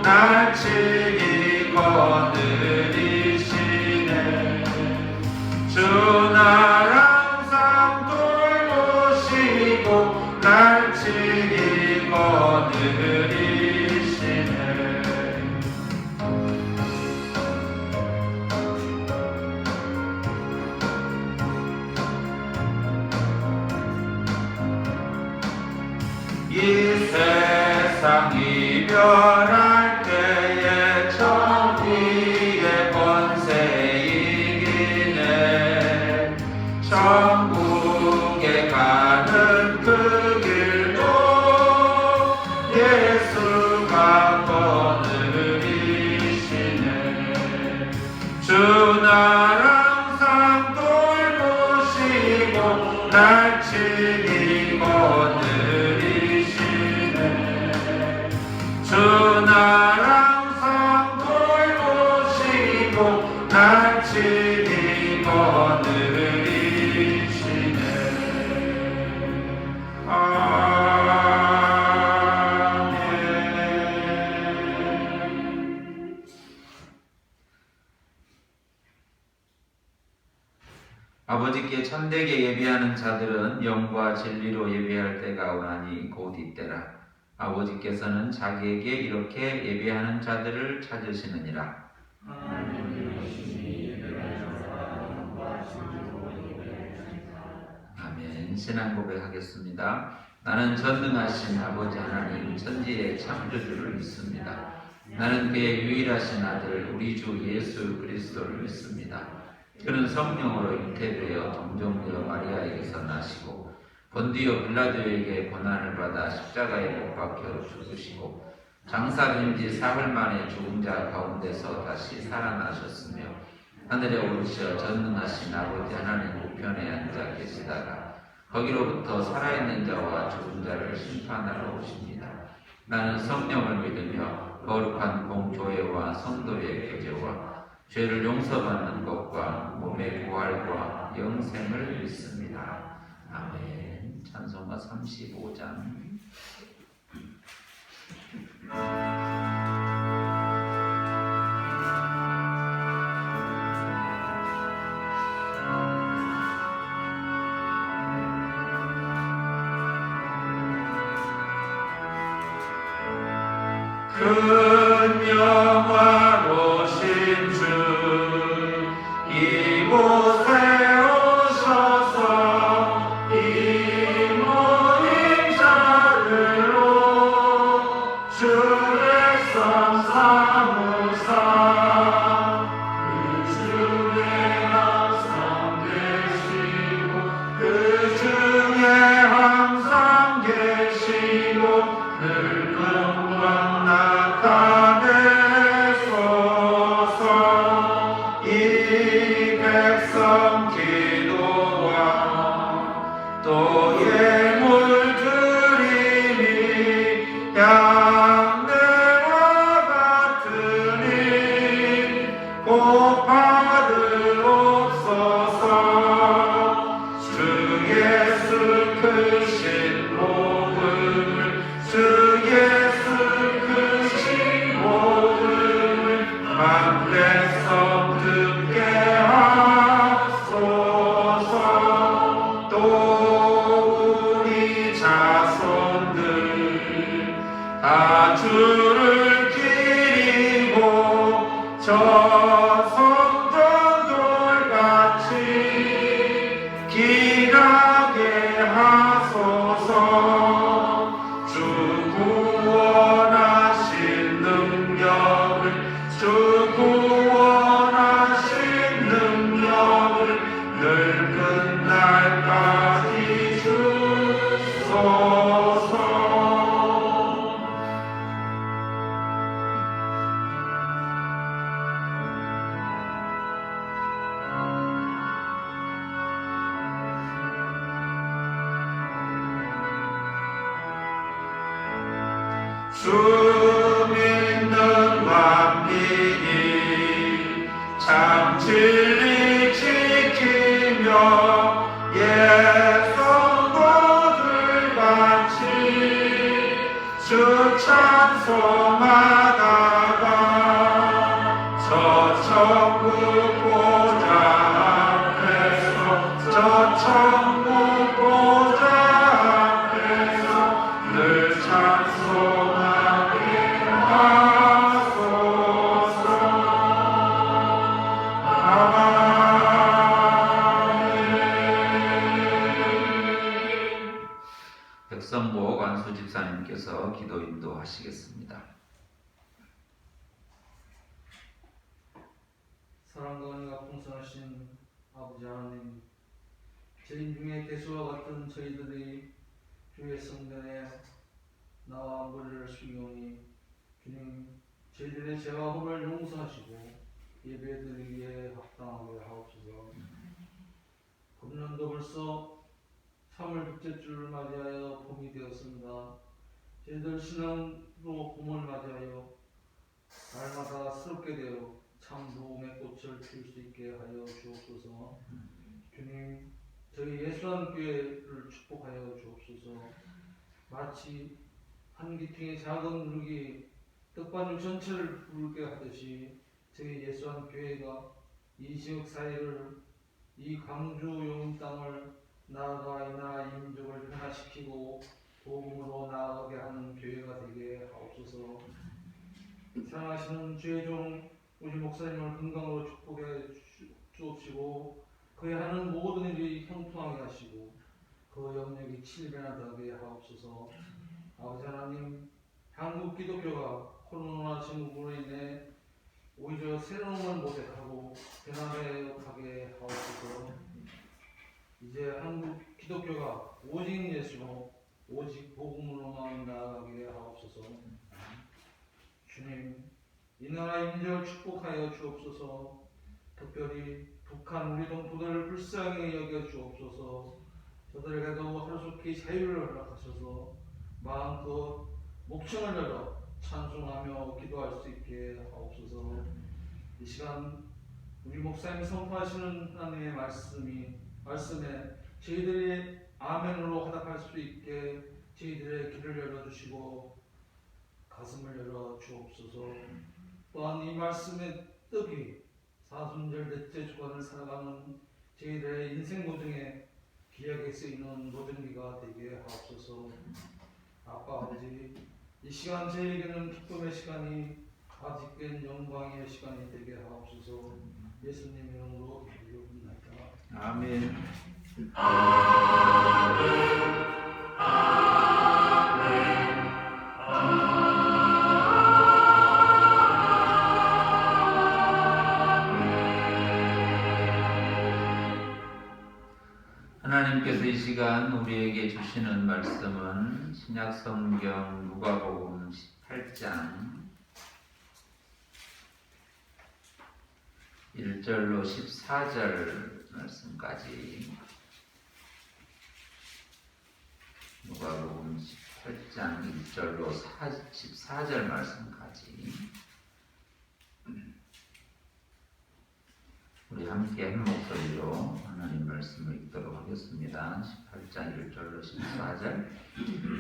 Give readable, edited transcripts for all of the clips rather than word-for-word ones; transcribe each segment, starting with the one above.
날 친히 거느리시네. 주 날 항상 돌보시고 날 친히 거느리시네. 이 세상 이별할 때에 천위의 권세 이기네. 천국에 가는 그 길도 예수가 거느리시네. 주 날 항상 돌보시고 날 친히 거느리시네. 주 날 항상 돌보시고 날 친히 거느리시네. 아멘. 아버지께 참되게 예배하는 자들은 영과 진리로 예배할 때가 오나니 곧 이때라. 아버지께서는 자기에게 이렇게 예배하는 자들을 찾으시느니라. 아멘. 신앙 고백하겠습니다. 나는 전능하신 아버지 하나님 천지의 창조주를 믿습니다. 나는 그의 유일하신 아들 우리 주 예수 그리스도를 믿습니다. 그는 성령으로 잉태되어 동정되어 마리아에게서 나시고 본디오 빌라도에게 고난을 받아 십자가에 못 박혀 죽으시고 장사된 지 사흘 만에 죽은 자 가운데서 다시 살아나셨으며 하늘에 오르셔 전능하신 아버지 하나님 우편에 앉아 계시다가 거기로부터 살아있는 자와 죽은 자를 심판하러 오십니다. 나는 성령을 믿으며 거룩한 공교회와 성도의 교제와 죄를 용서받는 것과 몸의 부활과 영생을 믿습니다. 아멘. 찬송가 35장. 큰 영화로신 주 이곳에 오셔서 이 모임 자들로 주의 성 사무사 그 중에 항상 계시고 그 중에 항상 계시고 늘 나타내소서. 이 백성 기도와 또 예물 드림이 양내와 같으니 꼭 받으옵소서. 주 예수 크신 복음을 주 예수 크신 복음을 만대성 듣게 하소서. 또 우리 자손들 다 주를 기리고 저 성전돌같이 길하게 하소서. 주 구원하신 능력을 주 구원하신 능력을 넓은 날까지 주소서. 주 믿는 만민이 참 진리 지키며 예성도들 같이 주 찬송하다 백성보 관수 집사님께서 기도 인도하시겠습니다. 사랑과 은혜가 풍성하신 아버지 하나님, 죄인 중에 개수와 같은 저희들이 주의 성전에 나와 머리를 숙이오니 주님, 저희들의 죄와 허물을 용서하시고 예배드리기에 합당하게 하옵소서. 금년도 벌써 3월 둘째 주를 맞이하여 봄이 되었습니다. 저희들 신앙으로 봄을 맞이하여 날마다 새롭게 되어 참 도움의 꽃을 피울 수 있게 하여 주옵소서. 주님, 저희 예수한 교회를 축복하여 주옵소서. 마치 한 기퉁의 작은 누룩이 떡반죽 전체를 붉게 하듯이 저희 예수한 교회가 이 지역 사회를, 이 광주 용인 땅을 나아가 이 나라 이 민족을 변화시키고 복음으로 나아가게 하는 교회가 되게 하옵소서. 사랑하시는 주의 종 우리 목사님을 건강으로 축복해 주옵시고 그의 하는 모든 일이 형통하게 하시고 그 영역이 칠변하게 하옵소서. 아버지 하나님, 한국 기독교가 코로나 증후군으로 인해 오히려 새로움을 모색하고 변화하게 하옵소서. 이제 한국 기독교가 오직 예수로 오직 복음으로만 나아가게 하옵소서. 주님, 이 나라의 민족을 축복하여 주옵소서. 특별히 북한 우리 동포들을 불쌍히 여겨 주옵소서. 저들에게도 하루속히 자유를 허락하셔서 마음껏 목청을 열어 찬송하며 기도할 수 있게 하옵소서. 이 시간 우리 목사님이 선포하시는 하나님의 말씀에 저희들이 아멘으로 화답할 수 있게 저희들의 귀를 열어주시고 가슴을 열어 주옵소서. 또한 이 말씀의 뜻이 사순절 넷째 주간을 살아가는 저희들의 인생 고정에 귀하게 쓰이는 모든기가 되게 하옵소서. 아빠 아버지, 이 시간 저에게는 기쁨의 시간이 아직은 영광의 시간이 되게 하옵소서. 예수님 이름으로 기도합니다. 아멘. 하나님께서 이 시간 우리에게 주시는 말씀은 신약성경 누가복음 18장 1절로 14절 말씀까지, 누가복음 18장 1절로 14절 말씀까지 우리 함께 한 목소리로 하나님 말씀을 읽도록 하겠습니다. 18장 1절로 14절.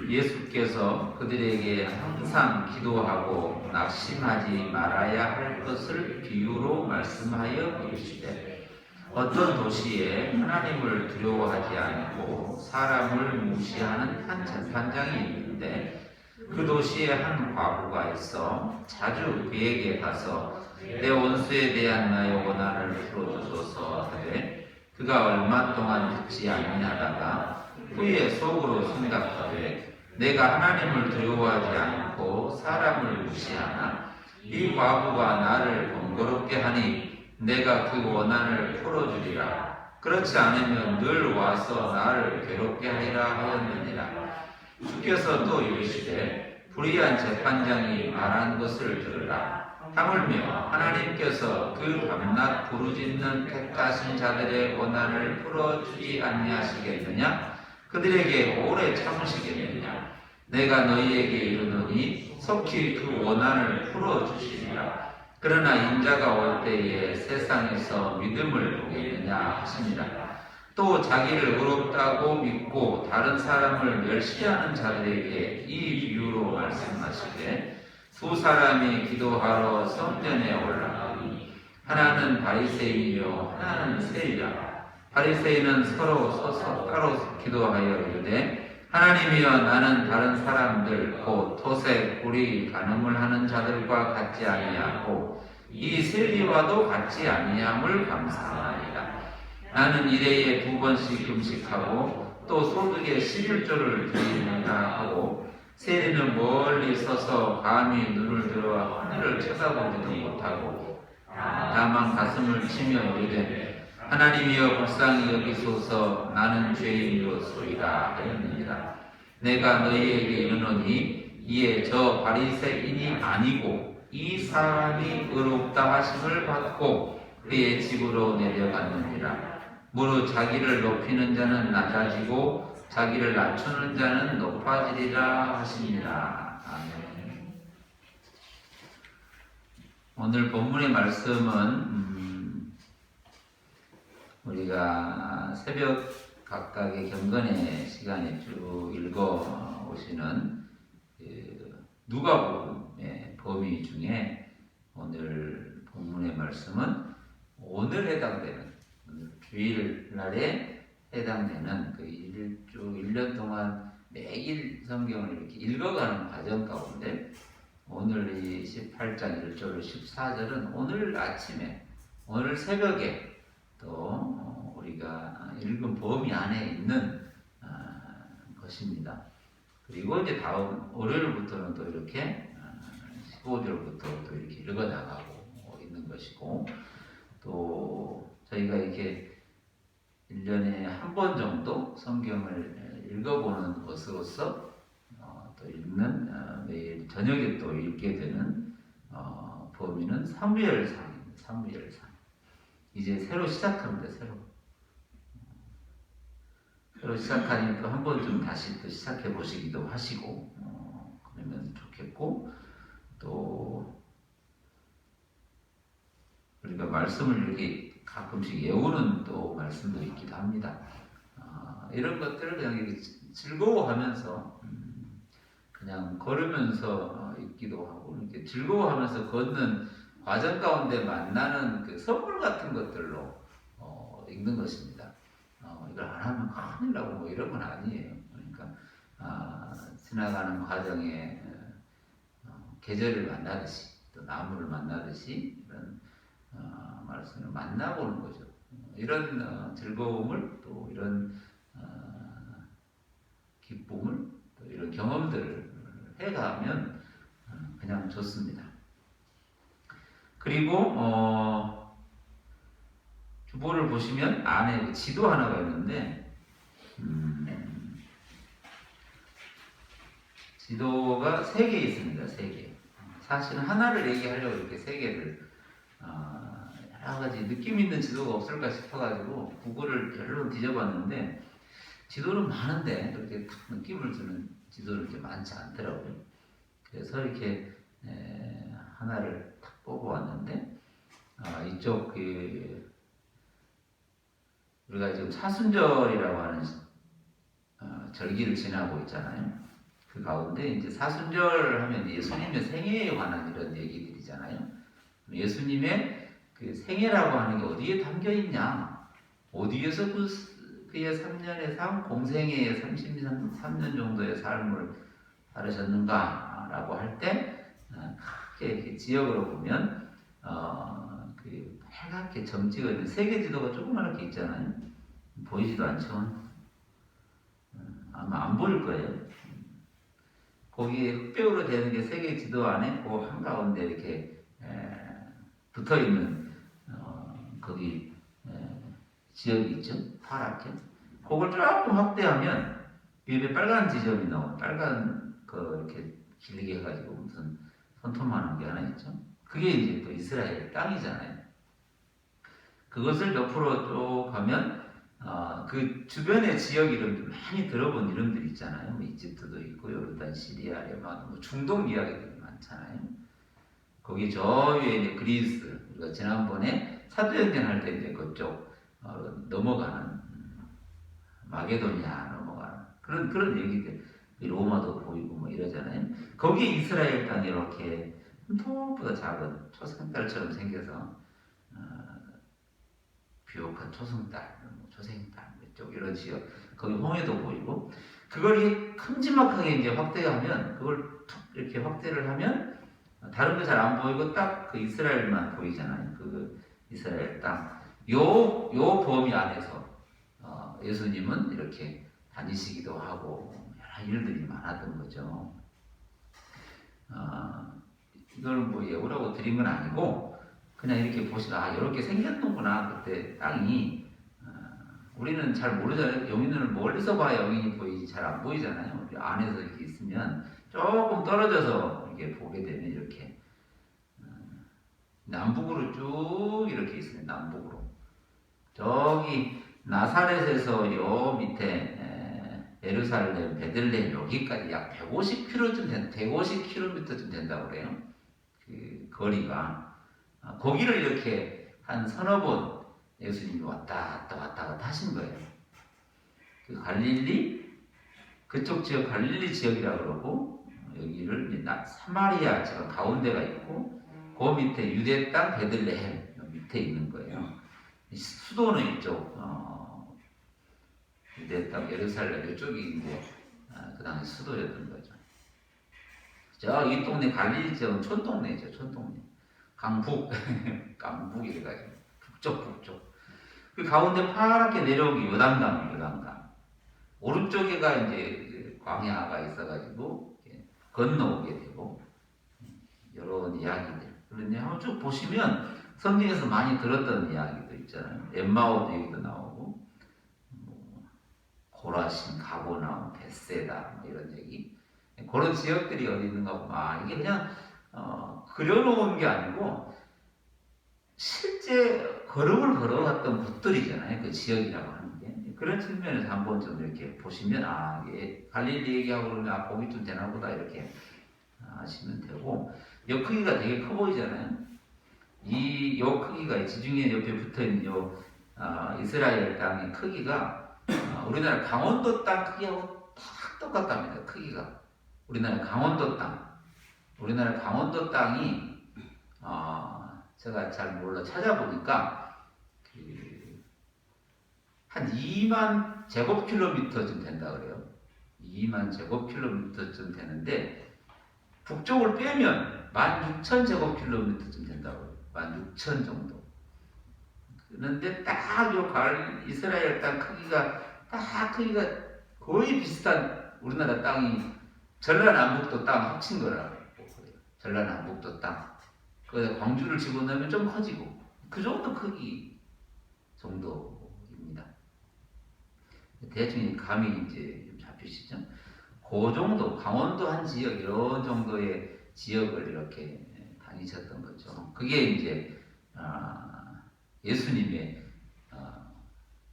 예수께서 그들에게 항상 기도하고 낙심하지 말아야 할 것을 비유로 말씀하여 이르시되, 어떤 도시에 하나님을 두려워하지 않고 사람을 무시하는 한 재판장이 있는데, 그 도시에 한 과부가 있어 자주 그에게 가서 내 원수에 대한 나의 원한을 풀어주소서 하되, 그가 얼마 동안 듣지 아니하다가 후에 속으로 생각하되, 내가 하나님을 두려워하지 않고 사람을 무시하나 이 과부가 나를 번거롭게 하니 내가 그 원한을 풀어주리라. 그렇지 않으면 늘 와서 나를 괴롭게 하리라 하였느니라. 주께서 또 이르시되, 불의한 재판장이 말한 것을 들으라. 하물며 하나님께서 그 밤낮 부르짖는 택하신 자들의 원한을 풀어주지 아니하시겠느냐? 그들에게 오래 참으시겠느냐? 내가 너희에게 이르노니 속히 그 원한을 풀어주시리라. 그러나 인자가 올 때에 세상에서 믿음을 보겠느냐 하시니라. 또 자기를 의롭다고 믿고 다른 사람을 멸시하는 자들에게 이 비유로 말씀하시되, 두 사람이 기도하러 성전에 올라가니 하나는 바리새인이요 하나는 세리라. 바리새인은 서로 서서 따로 기도하여 이르되, 하나님이여 나는 다른 사람들 곧 토색, 불의, 간음을 하는 자들과 같지 아니하고 이 세리와도 같지 아니함을 감사하나이다. 나는 일해에 2번씩 금식하고 또 소득의 11조를 드리는가 하고 세리는 멀리 서서 감히 눈을 들어 하늘을 쳐다보지도 못하고 다만 가슴을 치며 이르되 하나님이여 불쌍히 여기소서 나는 죄인이로소이다 하였느니라. 내가 너희에게 이르노니 이에 저 바리새인이 아니고 이 사람이 의롭다 하심을 받고 그의 집으로 내려갔느니라. 무릇 자기를 높이는 자는 낮아지고 자기를 낮추는 자는 높아지리라 하시니라. 아멘. 오늘 본문의 말씀은 우리가 새벽 각각의 경건의 시간에 쭉 읽어 오시는 누가복음의 범위 중에 오늘 본문의 말씀은 오늘 해당되는 오늘 주일날에 해당되는 그 쭉 1년 동안 매일 성경을 이렇게 읽어가는 과정 가운데 오늘 이 18장 1절로 14절은 오늘 아침에 오늘 새벽에 또 우리가 읽은 범위 안에 있는 것입니다. 그리고 이제 다음 월요일부터는 또 이렇게 15절부터 또 이렇게 읽어 나가고 있는 것이고 또 저희가 이렇게 1년에 한 번 정도 성경을 읽어보는 것으로서 또 읽는 매일 저녁에 또 읽게 되는 범위는 사무엘상입니다. 사무엘상. 이제 새로 시작합니다. 새로 시작하니 또 한 번 좀 다시 또 시작해 보시기도 하시고 그러면 좋겠고 또 우리가 말씀을 이렇게 가끔씩 외우는 또 말씀도 있기도 합니다. 이런 것들을 그냥 이렇게 즐거워하면서 그냥 걸으면서 읽기도 하고 이렇게 즐거워하면서 걷는 과정 가운데 만나는 그 선물 같은 것들로 읽는 것입니다. 이걸 안 하면 큰일 나고 뭐 이런 건 아니에요. 그러니까 지나가는 과정에 계절을 만나듯이 또 나무를 만나듯이 이런 말씀을 만나보는 거죠. 이런 즐거움을 또 이런 기쁨을 또 이런 경험들을 해가면 그냥 좋습니다. 그리고 주보를 보시면 안에 지도 하나가 있는데 지도가 3개 있습니다. 3개. 사실 하나를 얘기하려고 이렇게 3개를 여러 가지 느낌 있는 지도가 없을까 싶어가지고 구글을 여러 번 뒤져봤는데 지도는 많은데 그렇게 딱 느낌을 주는 지도는 이렇게 많지 않더라고요. 그래서 이렇게 하나를 딱 뽑아왔는데 이쪽 우리가 지금 사순절이라고 하는 절기를 지나고 있잖아요. 그 가운데 이제 사순절 하면 예수님의 생애에 관한 이런 얘기들이잖아요. 예수님의 그 생애라고 하는 게 어디에 담겨 있냐? 어디에서 그의 3년의 삶, 공생애의 33년 정도의 삶을 살으셨는가라고 할 때 크게 이렇게 지역으로 보면 그 빨갛게 점찍어 있는 세계 지도가 조그맣게 있잖아요. 보이지도 않죠? 아마 안 보일 거예요. 거기에 흑백으로 되는 게 세계 지도 안에 그 한가운데 이렇게 붙어 있는 거기 지역이 있죠. 파랗게. 그걸 조금 확대하면 위에 빨간 지점이 나와요. 빨간 거 이렇게 길게 해가지고 무슨 손톱만한 게 하나 있죠. 그게 이제 또 이스라엘 땅이잖아요. 그것을 옆으로 쭉 가면 그 주변의 지역 이름들 많이 들어본 이름들 있잖아요. 뭐 이집트도 있고 요르단, 시리아, 레바논, 뭐 중동 이야기들이 많잖아요. 거기 저 위에 이제 그리스, 우리가 지난번에 사도행전 할 때 이제 그쪽 넘어가는 마게도니아 넘어가는 그런 얘기들, 로마도 보이고 뭐 이러잖아요. 거기에 이스라엘 땅이 이렇게 손톱보다 작은 초승달처럼 생겨서 비옥한 초승달, 초생달 이쪽 이런 지역, 거기 홍해도 보이고 그걸 이렇게 큼지막하게 이제 확대하면, 그걸 툭 이렇게 확대를 하면 다른 거 잘 안 보이고 딱 그 이스라엘만 보이잖아요. 그 이스라엘 땅. 요 범위 안에서 예수님은 이렇게 다니시기도 하고 여러 일들이 많았던 거죠. 이걸 뭐 예우라고 드린 건 아니고 그냥 이렇게 보시다 이렇게 생겼는구나. 그때 땅이 우리는 잘 모르잖아요. 영인은 멀리서 봐야 영인이 보이지 잘 안 보이잖아요. 우리 안에서 이렇게 있으면 조금 떨어져서 이렇게 보게 되면 이렇게 남북으로 쭉 이렇게 있어요. 남북으로 저기 나사렛에서 요 밑에 예루살렘, 베들레헴 여기까지 약 150km쯤 된다고 그래요. 그 거리가 거기를 이렇게 한 서너 번 예수님이 왔다 갔다 하신 거예요. 그 갈릴리 그쪽 지역 갈릴리 지역이라 그러고 여기를 사마리아 지역 가운데가 있고 그 밑에 유대 땅 베들레헴 밑에 있는 거예요. 수도는 이쪽 유대 땅 예루살렘 이쪽이 이제 그 당시 수도였던 거죠. 이 동네 갈릴리 지역은 촌동네죠. 촌동네. 강북 강북이 돼가지고 북쪽. 그 가운데 파랗게 내려오기 요단강. 오른쪽에가 이제 광야가 있어가지고 건너오게 되고 이런 이야기들. 그런데 한번 쭉 보시면 성경에서 많이 들었던 이야기도 있잖아요. 엠마오 얘기도 나오고 고라신, 가보나움, 벳세다 뭐 이런 얘기. 그런 지역들이 어디 있는가 보면 이게 그냥 그려놓은 게 아니고 실제 걸음을 걸어갔던 곳들이잖아요. 그 지역이라고 하는 게. 그런 측면에서 한번 좀 이렇게 보시면 이게 갈릴리 얘기하고 그러면 거기 좀 되나 보다 이렇게 하시면 되고 이 크기가 되게 커 보이잖아요. 이 크기가 지중해 옆에 붙어있는 이스라엘 땅의 크기가 우리나라 강원도 땅 크기하고 딱 똑같답니다. 크기가. 우리나라 강원도 땅이 제가 잘 몰라 찾아보니까 한 2만 제곱킬로미터쯤 된다 그래요. 2만 제곱킬로미터쯤 되는데 북쪽을 빼면 16,000 제곱킬로미터쯤 된다고 해요. 16,000 정도. 그런데 딱 이스라엘 땅 크기가 거의 비슷한 우리나라 땅이 전라남북도 땅 합친 거라고 그래요. 전라남북도 땅. 거기다 광주를 집어넣으면 좀 커지고 그 정도 크기 정도입니다. 대충 감이 이제 좀 잡히시죠? 그 정도 강원도 한 지역 이런 정도의 지역을 이렇게 다니셨던 거죠. 그게 이제 예수님의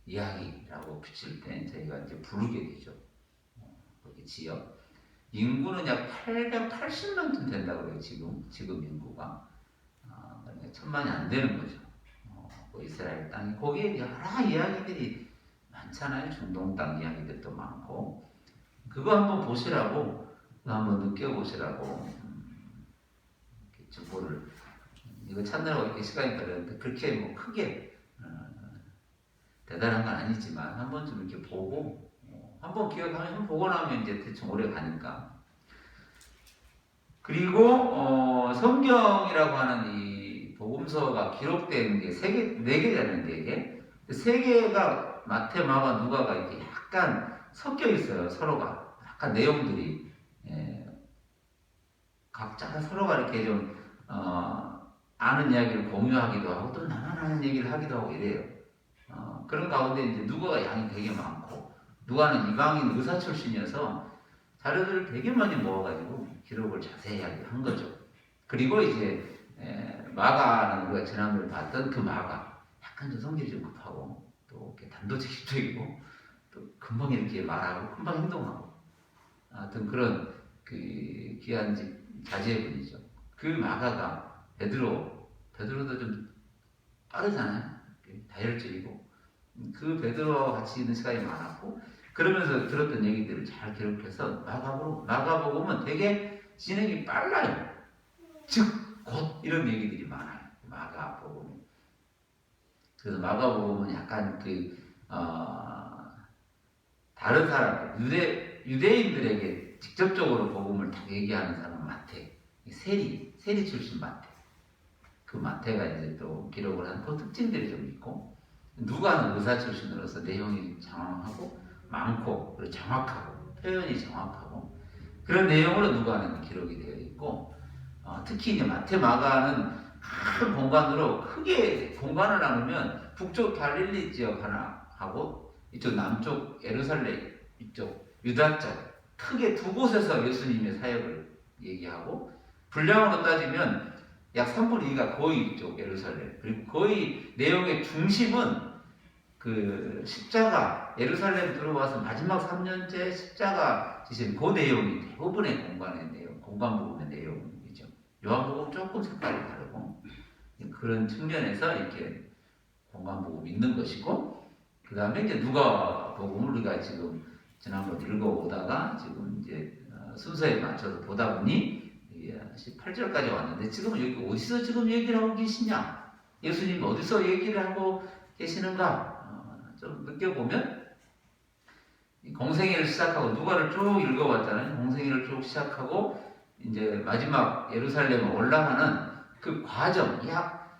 이야기라고 붙일 때 저희가 이제 부르게 되죠. 거기 지역 인구는 약 880만쯤 된다고 해요. 지금 인구가 1000만이 안 되는 거죠. 그 이스라엘 땅이 거기에 여러 이야기들이 많잖아요. 중동 땅 이야기들도 많고 그거 한번 보시라고 한번 느껴보시라고 정보를 이거 찾느라고 이렇게 시간이 걸렸는데 그렇게 뭐 크게 대단한 건 아니지만 한번 좀 이렇게 보고 한번 기억하면 한번 보고 나면 이제 대충 오래 가니까. 그리고 성경이라고 하는 이 복음서가 기록된 게 네 개잖아요. 네 개. 세 개가 마태, 마가, 누가가 이렇게 약간 섞여 있어요. 서로가 약간 내용들이 각자 서로가 이렇게 좀 아는 이야기를 공유하기도 하고 또 나만 아는 얘기를 하기도 하고 이래요. 그런 가운데 이제 누가가 양이 되게 많고 누가는 이방인 의사 출신이어서 자료들을 되게 많이 모아가지고 기록을 자세히 한 거죠. 그리고 이제 마가는 우리가 지난번에 봤던 그 마가 약간 좀 성질이 좀 급하고 또 이렇게 단도직입적이고 또 금방 이렇게 말하고 금방 행동하고 하여튼 그런 그 귀한 자제분이죠. 그 마가가 베드로도 좀 빠르잖아요. 다혈질이고 그 베드로와 같이 있는 시간이 많았고 그러면서 들었던 얘기들을 잘 기록해서 마가복음은 되게 진행이 빨라요. 즉 곧 이런 얘기들이 많아요. 마가복음. 그래서 마가복음은 약간 다른 사람 유대인들에게 직접적으로 복음을 딱 얘기하는 사람은 마태, 세리 출신 마태. 그 마태가 이제 또 기록을 한 그 특징들이 좀 있고, 누가는 의사 출신으로서 내용이 장황하고 많고 그리고 정확하고 표현이 정확하고 그런 내용으로 누가는 기록이 되어 있고, 특히 이제 마태, 마가는 큰 공간으로 크게 공간을 나누면 북쪽 갈릴리 지역 하나 하고 이쪽 남쪽 예루살렘 이쪽 유다 쪽 크게 두 곳에서 예수님의 사역을 얘기하고, 분량으로 따지면 약 3분의 2가 거의 이쪽 예루살렘, 그리고 거의 내용의 중심은 그 십자가, 예루살렘 들어와서 마지막 3년째 십자가 지신 그 내용이 대부분의 공간의 내용, 공간 부분의 내용이죠. 요한복음 조금 색깔이 다르고 그런 측면에서 이렇게 공간 복음이 있는 것이고, 그 다음에 이제 누가복음을 우리가 지금 지난번 읽어오다가 지금 이제 순서에 맞춰서 보다 보니 18절까지 왔는데, 지금 여기 어디서 지금 얘기를 하고 계시냐? 예수님 어디서 얘기를 하고 계시는가? 좀 느껴보면 공생애를 시작하고 누가를 쭉 읽어봤잖아요. 공생애를 쭉 시작하고 이제 마지막 예루살렘에 올라가는 그 과정, 약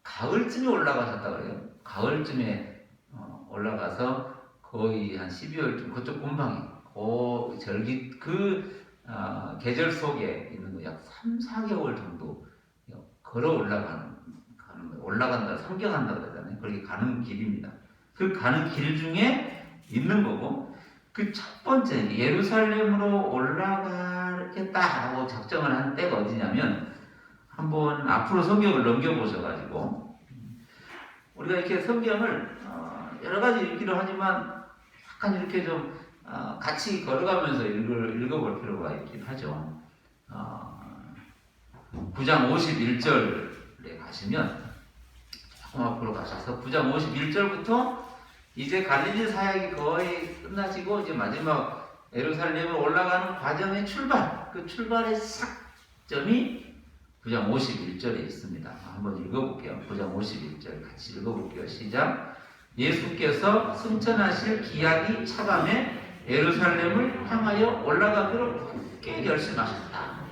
가을쯤에 올라가셨다 그래요. 가을쯤에 올라가서 거의 한 12월쯤 그쪽 근방에 그 절기 계절 속에 있는 거 약 3, 4개월 정도 걸어 올라간다, 상경한다 그러잖아요. 그렇게 가는 길입니다. 그 가는 길 중에 있는 거고, 그 첫 번째 예루살렘으로 올라가겠다라고 작정을 한 때가 어디냐면, 한번 앞으로 성경을 넘겨보셔가지고 우리가 이렇게 성경을 여러 가지 읽기로 하지만 약간 이렇게 좀 같이 걸어가면서 읽어볼 필요가 있긴 하죠. 9장 51절에 가시면 조금 앞으로 가셔서 9장 51절부터 이제 갈릴리 사역이 거의 끝나지고 이제 마지막 예루살렘으로 올라가는 과정의 출발, 그 출발의 시작점이 9장 51절에 있습니다. 한번 읽어볼게요. 9장 51절 같이 읽어볼게요. 시작. 예수께서 승천하실 기약이 차감해 예루살렘을 향하여 올라가기로 굳게 결심하셨다.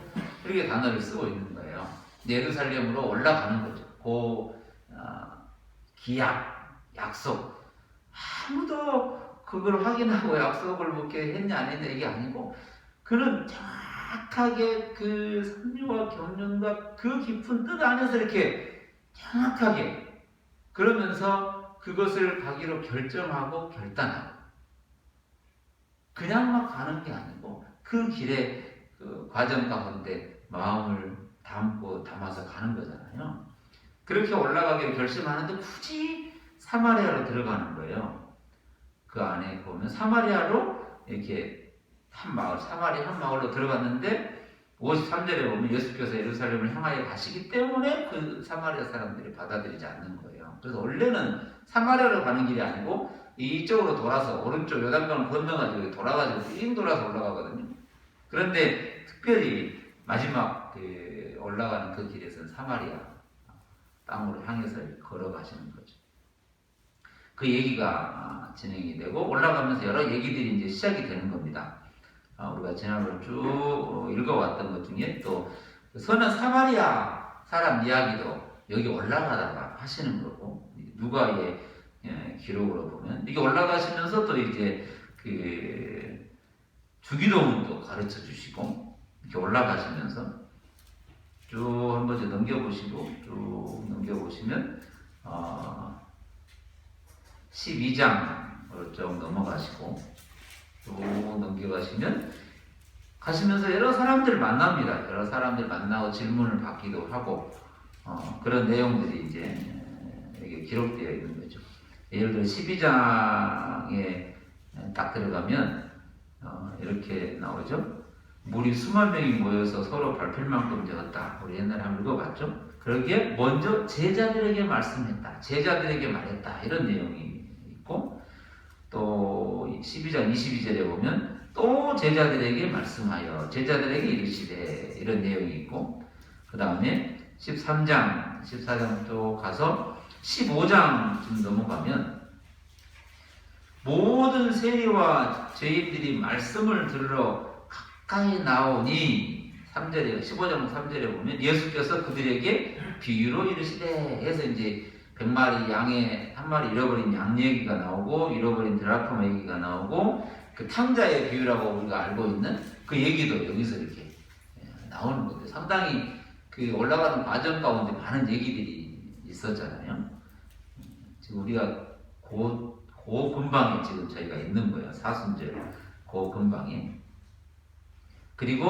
이렇게 단어를 쓰고 있는 거예요. 예루살렘으로 올라가는 거죠. 기약, 약속. 아무도 그걸 확인하고 약속을 묻게 했냐 안 했냐 이게 아니고, 그는 정확하게 그 선유와 경륜과 그 깊은 뜻 안에서 이렇게 정확하게 그러면서 그것을 가기로 결정하고 결단하고, 그냥 막 가는 게 아니고 그 길에 그 과정 가운데 마음을 담아서 가는 거잖아요. 그렇게 올라가기로 결심하는데 굳이 사마리아로 들어가는 거예요. 그 안에 보면 사마리아로 이렇게 사마리아 한 마을로 들어갔는데 53절에 보면 예수께서 예루살렘을 향하여 가시기 때문에 그 사마리아 사람들이 받아들이지 않는 거예요. 그래서 원래는 사마리아로 가는 길이 아니고 이쪽으로 돌아서 오른쪽 요단강을 건너가지고 돌아가지고 삥 돌아서 올라가거든요. 그런데 특별히 마지막 올라가는 그 길에서는 사마리아 땅으로 향해서 걸어가시는 거죠. 그 얘기가 진행이 되고 올라가면서 여러 얘기들이 이제 시작이 되는 겁니다. 우리가 지난번 쭉 읽어왔던 것 중에 또 선한 사마리아 사람 이야기도 여기 올라가다가 하시는 거고, 누가의 기록으로 보면 이게 올라가시면서 또 이제 그 주기도문도 가르쳐 주시고, 이렇게 올라가시면서 쭉 한 번 넘겨보시고 쭉 넘겨보시면 12장으로 쭉 넘어가시고 쭉 넘겨가시면 가시면서 여러 사람들 만납니다. 여러 사람들 만나고 질문을 받기도 하고 그런 내용들이 이제 여기 기록되어 있는 거죠. 예를 들어 12장에 딱 들어가면 이렇게 나오죠. 물이 수만 명이 모여서 서로 밟힐 만큼 적었다. 우리 옛날에 한번 읽어봤죠. 그러기에 먼저 제자들에게 말씀했다. 제자들에게 말했다. 이런 내용이 있고, 또 12장 22절에 보면 또 제자들에게 말씀하여 제자들에게 이르시되, 이런 내용이 있고, 그 다음에 14장 또 가서 15장쯤 넘어가면 모든 세리와 죄인들이 말씀을 들으러 가까이 나오니 3절에 15장 3절에 보면 예수께서 그들에게 비유로 이르시되 해서 이제 100마리 양의 한 마리 잃어버린 양 얘기가 나오고 잃어버린 드라크마 얘기가 나오고 그 탕자의 비유라고 우리가 알고 있는 그 얘기도 여기서 이렇게 나오는 건데 상당히 그 올라가는 과정 가운데 많은 얘기들이 있었잖아요. 지금 우리가 그 근방에 지금 저희가 있는 거예요. 사순절 그 근방에. 그리고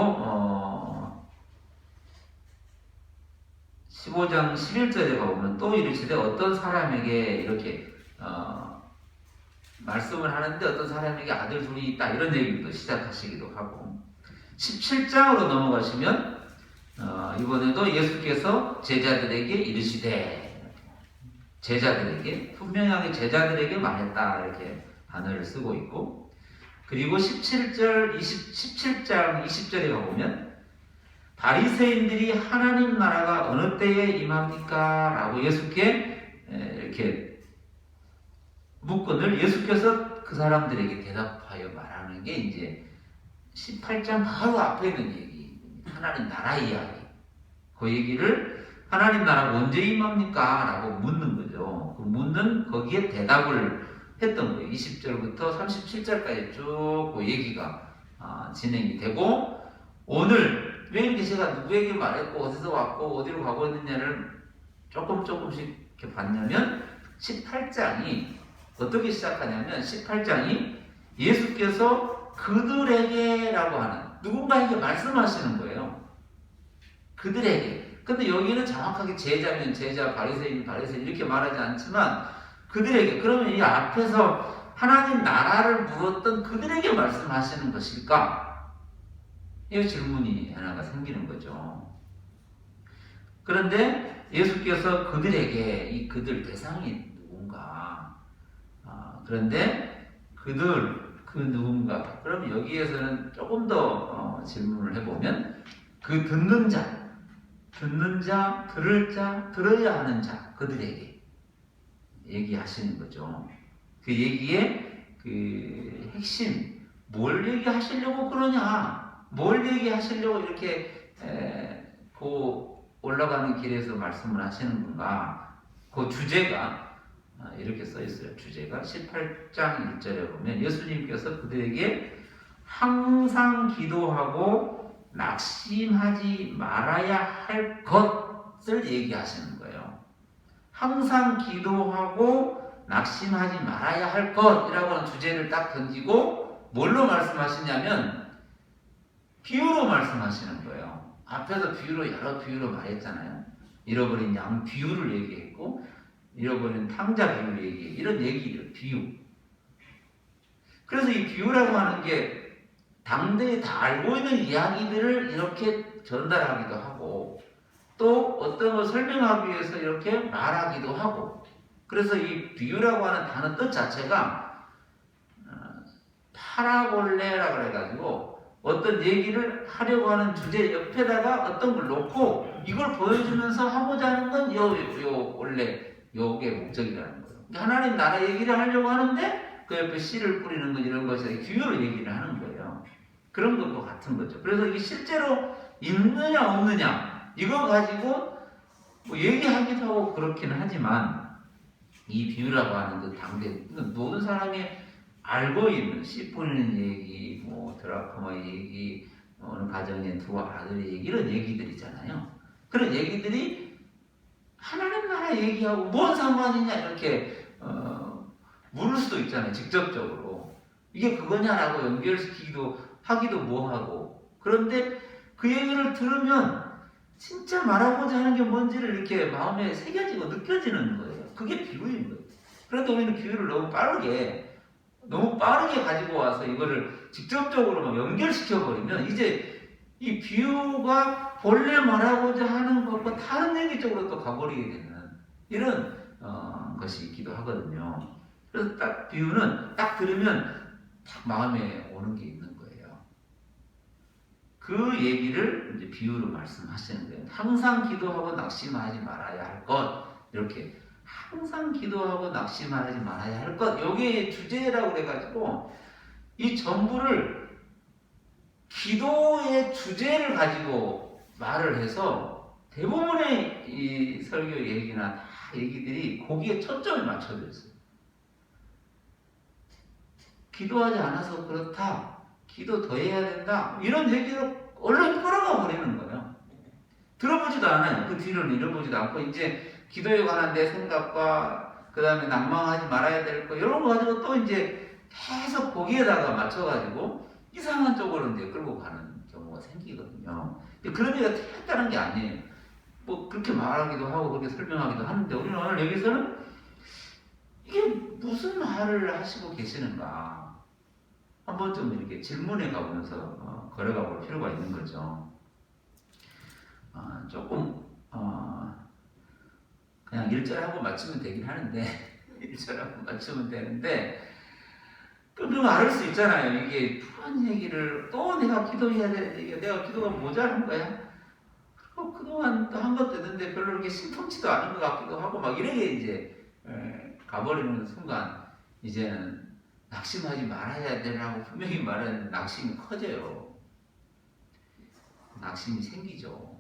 15장 11절에 보면 또 이르시되 어떤 사람에게 이렇게 말씀을 하는데 어떤 사람에게 아들 둘이 있다 이런 얘기도 시작하시기도 하고 17장으로 넘어가시면 이번에도 예수께서 제자들에게 이르시되 제자들에게 분명하게 제자들에게 말했다 이렇게 단어를 쓰고 있고 그리고 17장 20절에 가보면 바리새인들이 하나님 나라가 어느 때에 임합니까? 라고 예수께 이렇게 묻거늘 예수께서 그 사람들에게 대답하여 말하는 게 이제 18장 바로 앞에 있는 얘기 하나님 나라 이야기 그 얘기를 하나님 나라가 언제 임합니까? 라고 묻는 거죠. 그 묻는 거기에 대답을 했던 거예요. 20절부터 37절까지 쭉 그 얘기가 진행이 되고 오늘 왜 이렇게 제가 누구에게 말했고 어디서 왔고 어디로 가고 있느냐를 조금씩 이렇게 봤냐면 18장이 어떻게 시작하냐면 18장이 예수께서 그들에게라고 하는 누군가에게 말씀하시는 거예요. 그들에게. 근데 여기는 정확하게 제자면 제자, 바리새인 이렇게 말하지 않지만 그들에게. 그러면 이 앞에서 하나님 나라를 물었던 그들에게 말씀하시는 것일까? 이 질문이 하나가 생기는 거죠. 그런데 예수께서 그들에게 이 그들 대상이 누군가? 그런데 그 누군가? 그럼 여기에서는 조금 더 질문을 해보면 그 듣는 자, 들을 자, 들어야 하는 자, 그들에게 얘기하시는 거죠. 그 얘기의 그 핵심, 뭘 얘기하시려고 그러냐? 뭘 얘기하시려고 이렇게 올라가는 길에서 말씀을 하시는 건가? 그 주제가 이렇게 써 있어요. 주제가 18장 1절에 보면 예수님께서 그들에게 항상 기도하고 낙심하지 말아야 할 것을 얘기하시는 거예요. 항상 기도하고 낙심하지 말아야 할 것이라고 하는 주제를 딱 던지고 뭘로 말씀하시냐면 비유로 말씀하시는 거예요. 앞에서 여러 비유로 말했잖아요. 잃어버린 양 비유를 얘기했고 잃어버린 탕자 비유를 얘기해. 이런 얘기를 비유. 그래서 이 비유라고 하는 게 당대에 다 알고 있는 이야기들을 이렇게 전달하기도 하고 또 어떤 걸 설명하기 위해서 이렇게 말하기도 하고 그래서 이 비유라고 하는 단어 뜻 자체가 파라볼레라고 해가지고 어떤 얘기를 하려고 하는 주제 옆에다가 어떤 걸 놓고 이걸 보여주면서 하고자 하는 건 원래 요게 목적이라는 거예요. 하나님 나라 얘기를 하려고 하는데 그 옆에 씨를 뿌리는 건 이런 것이 규율을 얘기를 하는 거예요. 그런 것도 같은 거죠. 그래서 이게 실제로 있느냐 없느냐 이거 가지고 뭐 얘기하기도 하고 그렇기는 하지만 이 비유라고 하는 그 당대 모든 사람이 알고 있는 씨 뿌리는 얘기, 뭐 드라크마 얘기, 어느 가정의 두 아들의 얘기 이런 얘기들이잖아요. 그런 얘기들이 하나님 나라 얘기하고 뭔 상관이냐 이렇게 물을 수도 있잖아요. 직접적으로 이게 그거냐라고 연결시키기도 하기도 뭐하고 그런데 그 얘기를 들으면 진짜 말하고자 하는 게 뭔지를 이렇게 마음에 새겨지고 느껴지는 거예요. 그게 비유인 거예요. 그런데 우리는 비유를 너무 빠르게 가지고 와서 이거를 직접적으로 막 연결시켜버리면 이제 이 비유가 본래 말하고자 하는 것과 다른 얘기 쪽으로 또 가버리게 되는 이런 것이 있기도 하거든요. 그래서 딱 비유는 딱 들으면 딱 마음에 오는 게 있는 거예요. 그 얘기를 이제 비유로 말씀하시는 거예요. 항상 기도하고 낙심하지 말아야 할 것 이렇게 항상 기도하고 낙심하지 말아야 할 것. 여기에 주제라고 그래가지고 이 전부를 기도의 주제를 가지고 말을 해서 대부분의 이 설교 얘기나 다 얘기들이 거기에 초점을 맞춰져 있어요. 기도하지 않아서 그렇다. 기도 더 해야 된다. 이런 얘기로 얼른 끌어가 버리는 거예요. 들어보지도 않아요. 그 뒤로는 잃어보지도 않고 이제 기도에 관한 내 생각과 그 다음에 낭망하지 말아야 될 거 이런 거 가지고 또 이제 계속 거기에다가 맞춰가지고 이상한 쪽으로 이제 끌고 가는 경우가 생기거든요. 그런 얘기가 틀렸다는 게 아니에요. 뭐 그렇게 말하기도 하고 그렇게 설명하기도 하는데 우리는 오늘 여기서는 이게 무슨 말을 하시고 계시는가 한 번쯤 이렇게 질문해 가보면서 걸어가 볼 필요가 있는 거죠. 조금 그냥 1절하고 맞추면 되긴 하는데 1절하고 맞추면 되는데 그럼 알을 수 있잖아요. 이게 그런 얘기를 또 내가 기도해야 되는데 내가 기도가 모자란 거야. 그리고 그동안 또 한 것도 있는데 별로 그렇게 신통치도 않은 것 같기도 하고 막 이렇게 이제 가버리는 순간 이제는 낙심하지 말아야 되라고 분명히 말하는 낙심이 커져요. 낙심이 생기죠.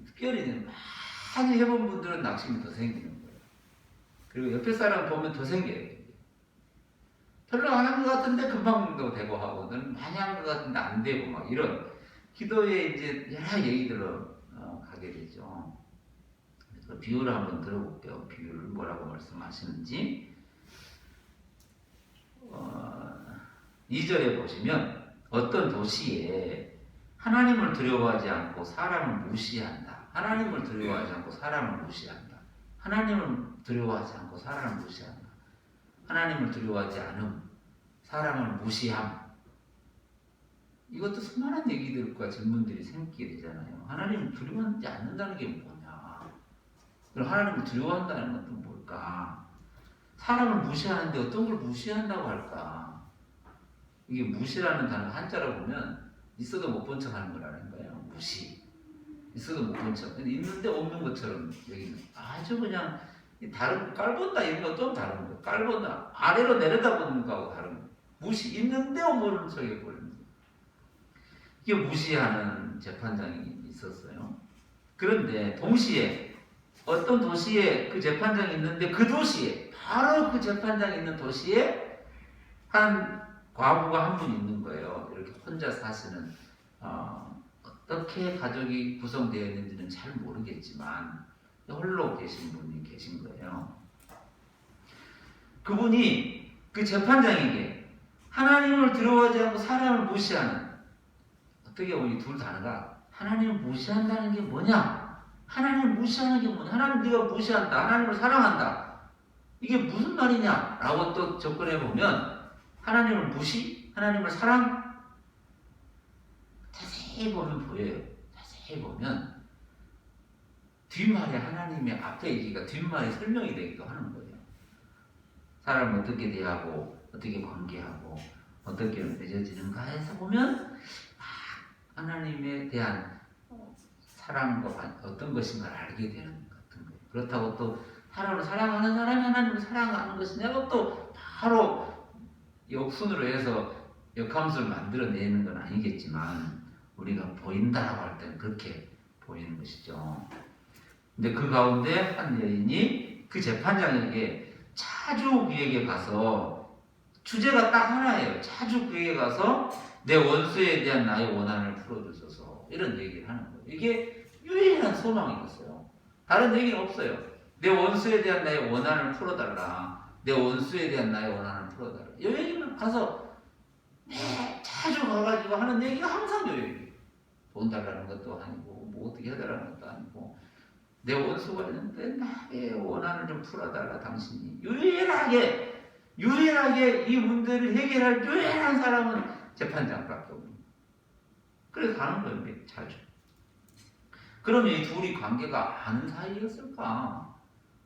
특별히 많이 해본 분들은 낙심이 더 생기는 거예요. 그리고 옆에 사람 보면 더 생겨요. 별로 안 한 것 같은데 금방도 되고 하거든. 많이 한 것 같은데 안 되고 막 이런 기도에 이제 여러 얘기들로 가게 되죠. 그래서 비유를 한번 들어볼게요. 비유를 뭐라고 말씀하시는지 2절에 보시면 어떤 도시에 하나님을 두려워하지 않고 사람을 무시한다. 하나님을 두려워하지 않고 사람을 무시한다. 하나님을 두려워하지 않고 사람을 무시한다. 하나님을 두려워하지 않음, 사람을 무시함. 이것도 수많은 얘기들과 질문들이 생기게 되잖아요. 하나님을 두려워하지 않는다는 게 뭐냐? 그럼 하나님을 두려워한다는 것은 뭘까? 사람을 무시하는데 어떤 걸 무시한다고 할까? 이게 무시라는 단어 한자로 보면 있어도 못 본 척 하는 거라는 거예요. 무시. 있어도 못 본 척. 근데 있는데 없는 것처럼 여기는 아주 그냥 다른 깔본다 이런 건 좀 다른 거예요. 깔본다 아래로 내려다보는 거하고 다른 거예요. 무시 있는데 모르는 척 해버리는 거예요. 이게 무시하는 재판장이 있었어요. 그런데 동시에 어떤 도시에 그 재판장이 있는데 그 도시에 바로 그 재판장이 있는 도시에 한 과부가 한 분 있는 거예요. 이렇게 혼자 사시는 어떻게 가족이 구성되어 있는지는 잘 모르겠지만 홀로 계신 분이 계신 거예요. 그분이 그 재판장에게 하나님을 두려워하지 않고 사람을 무시하는 어떻게 보면 이 둘 단어가 하나님을 무시한다는 게 뭐냐? 하나님을 무시하는 게 뭐냐? 하나님 네가 무시한다. 하나님을 사랑한다. 이게 무슨 말이냐? 라고 또 접근해 보면 하나님을 무시? 하나님을 사랑? 자세히 보면 보여요. 자세히 보면 뒷말에 하나님의 앞에 얘기가 뒷말에 설명이 되기도 하는 거예요. 사람을 어떻게 대하고 어떻게 관계하고 어떻게 맺어지는가 해서 보면 하나님에 대한 사랑과 어떤 것인가를 알게 되는 것 같은 거예요. 그렇다고 또 하나님을 사랑하는 사람이 하나님을 사랑하는 것이냐고 또 바로 역순으로 해서 역함수를 만들어내는 건 아니겠지만 우리가 보인다라고 할 때는 그렇게 보이는 것이죠. 근데 그 가운데 한 여인이 그 재판장에게 자주 그에게 가서 주제가 딱 하나예요. 자주 그에게 가서 내 원수에 대한 나의 원한을 풀어주소서 이런 얘기를 하는 거예요. 이게 유일한 소망이었어요. 다른 얘기는 없어요. 내 원수에 대한 나의 원한을 풀어달라. 내 원수에 대한 나의 원한을 풀어달라. 이 얘기는 가서 자주 가가지고 하는 얘기가 항상 이 얘기예요. 돈 달라는 것도 아니고 뭐 어떻게 해달라는 것도 아니고 내 원수가 있는데 나의 원한을 좀 풀어달라 당신이. 유일하게 이 문제를 해결할 유일한 사람은 재판장밖에 없는. 그래서 가는 거예요. 자주. 그러면 이 둘이 관계가 아는 사이였을까?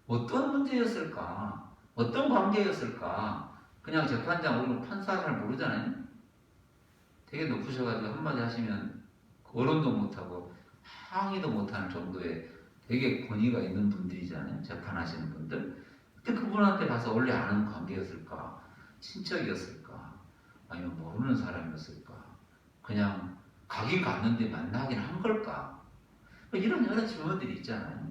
어떤 문제였을까? 어떤 관계였을까? 그냥 재판장 우리는 판사 잘 모르잖아요. 되게 높으셔가지고 한마디 하시면 거론도 못하고 항의도 못하는 정도의 되게 권위가 있는 분들이잖아요. 재판하시는 분들. 근데 그분한테 가서 원래 아는 관계였을까? 친척이었을까? 아니면 모르는 사람이었을까? 그냥 가긴 갔는데 만나긴 한 걸까? 이런 여러 질문들이 있잖아요.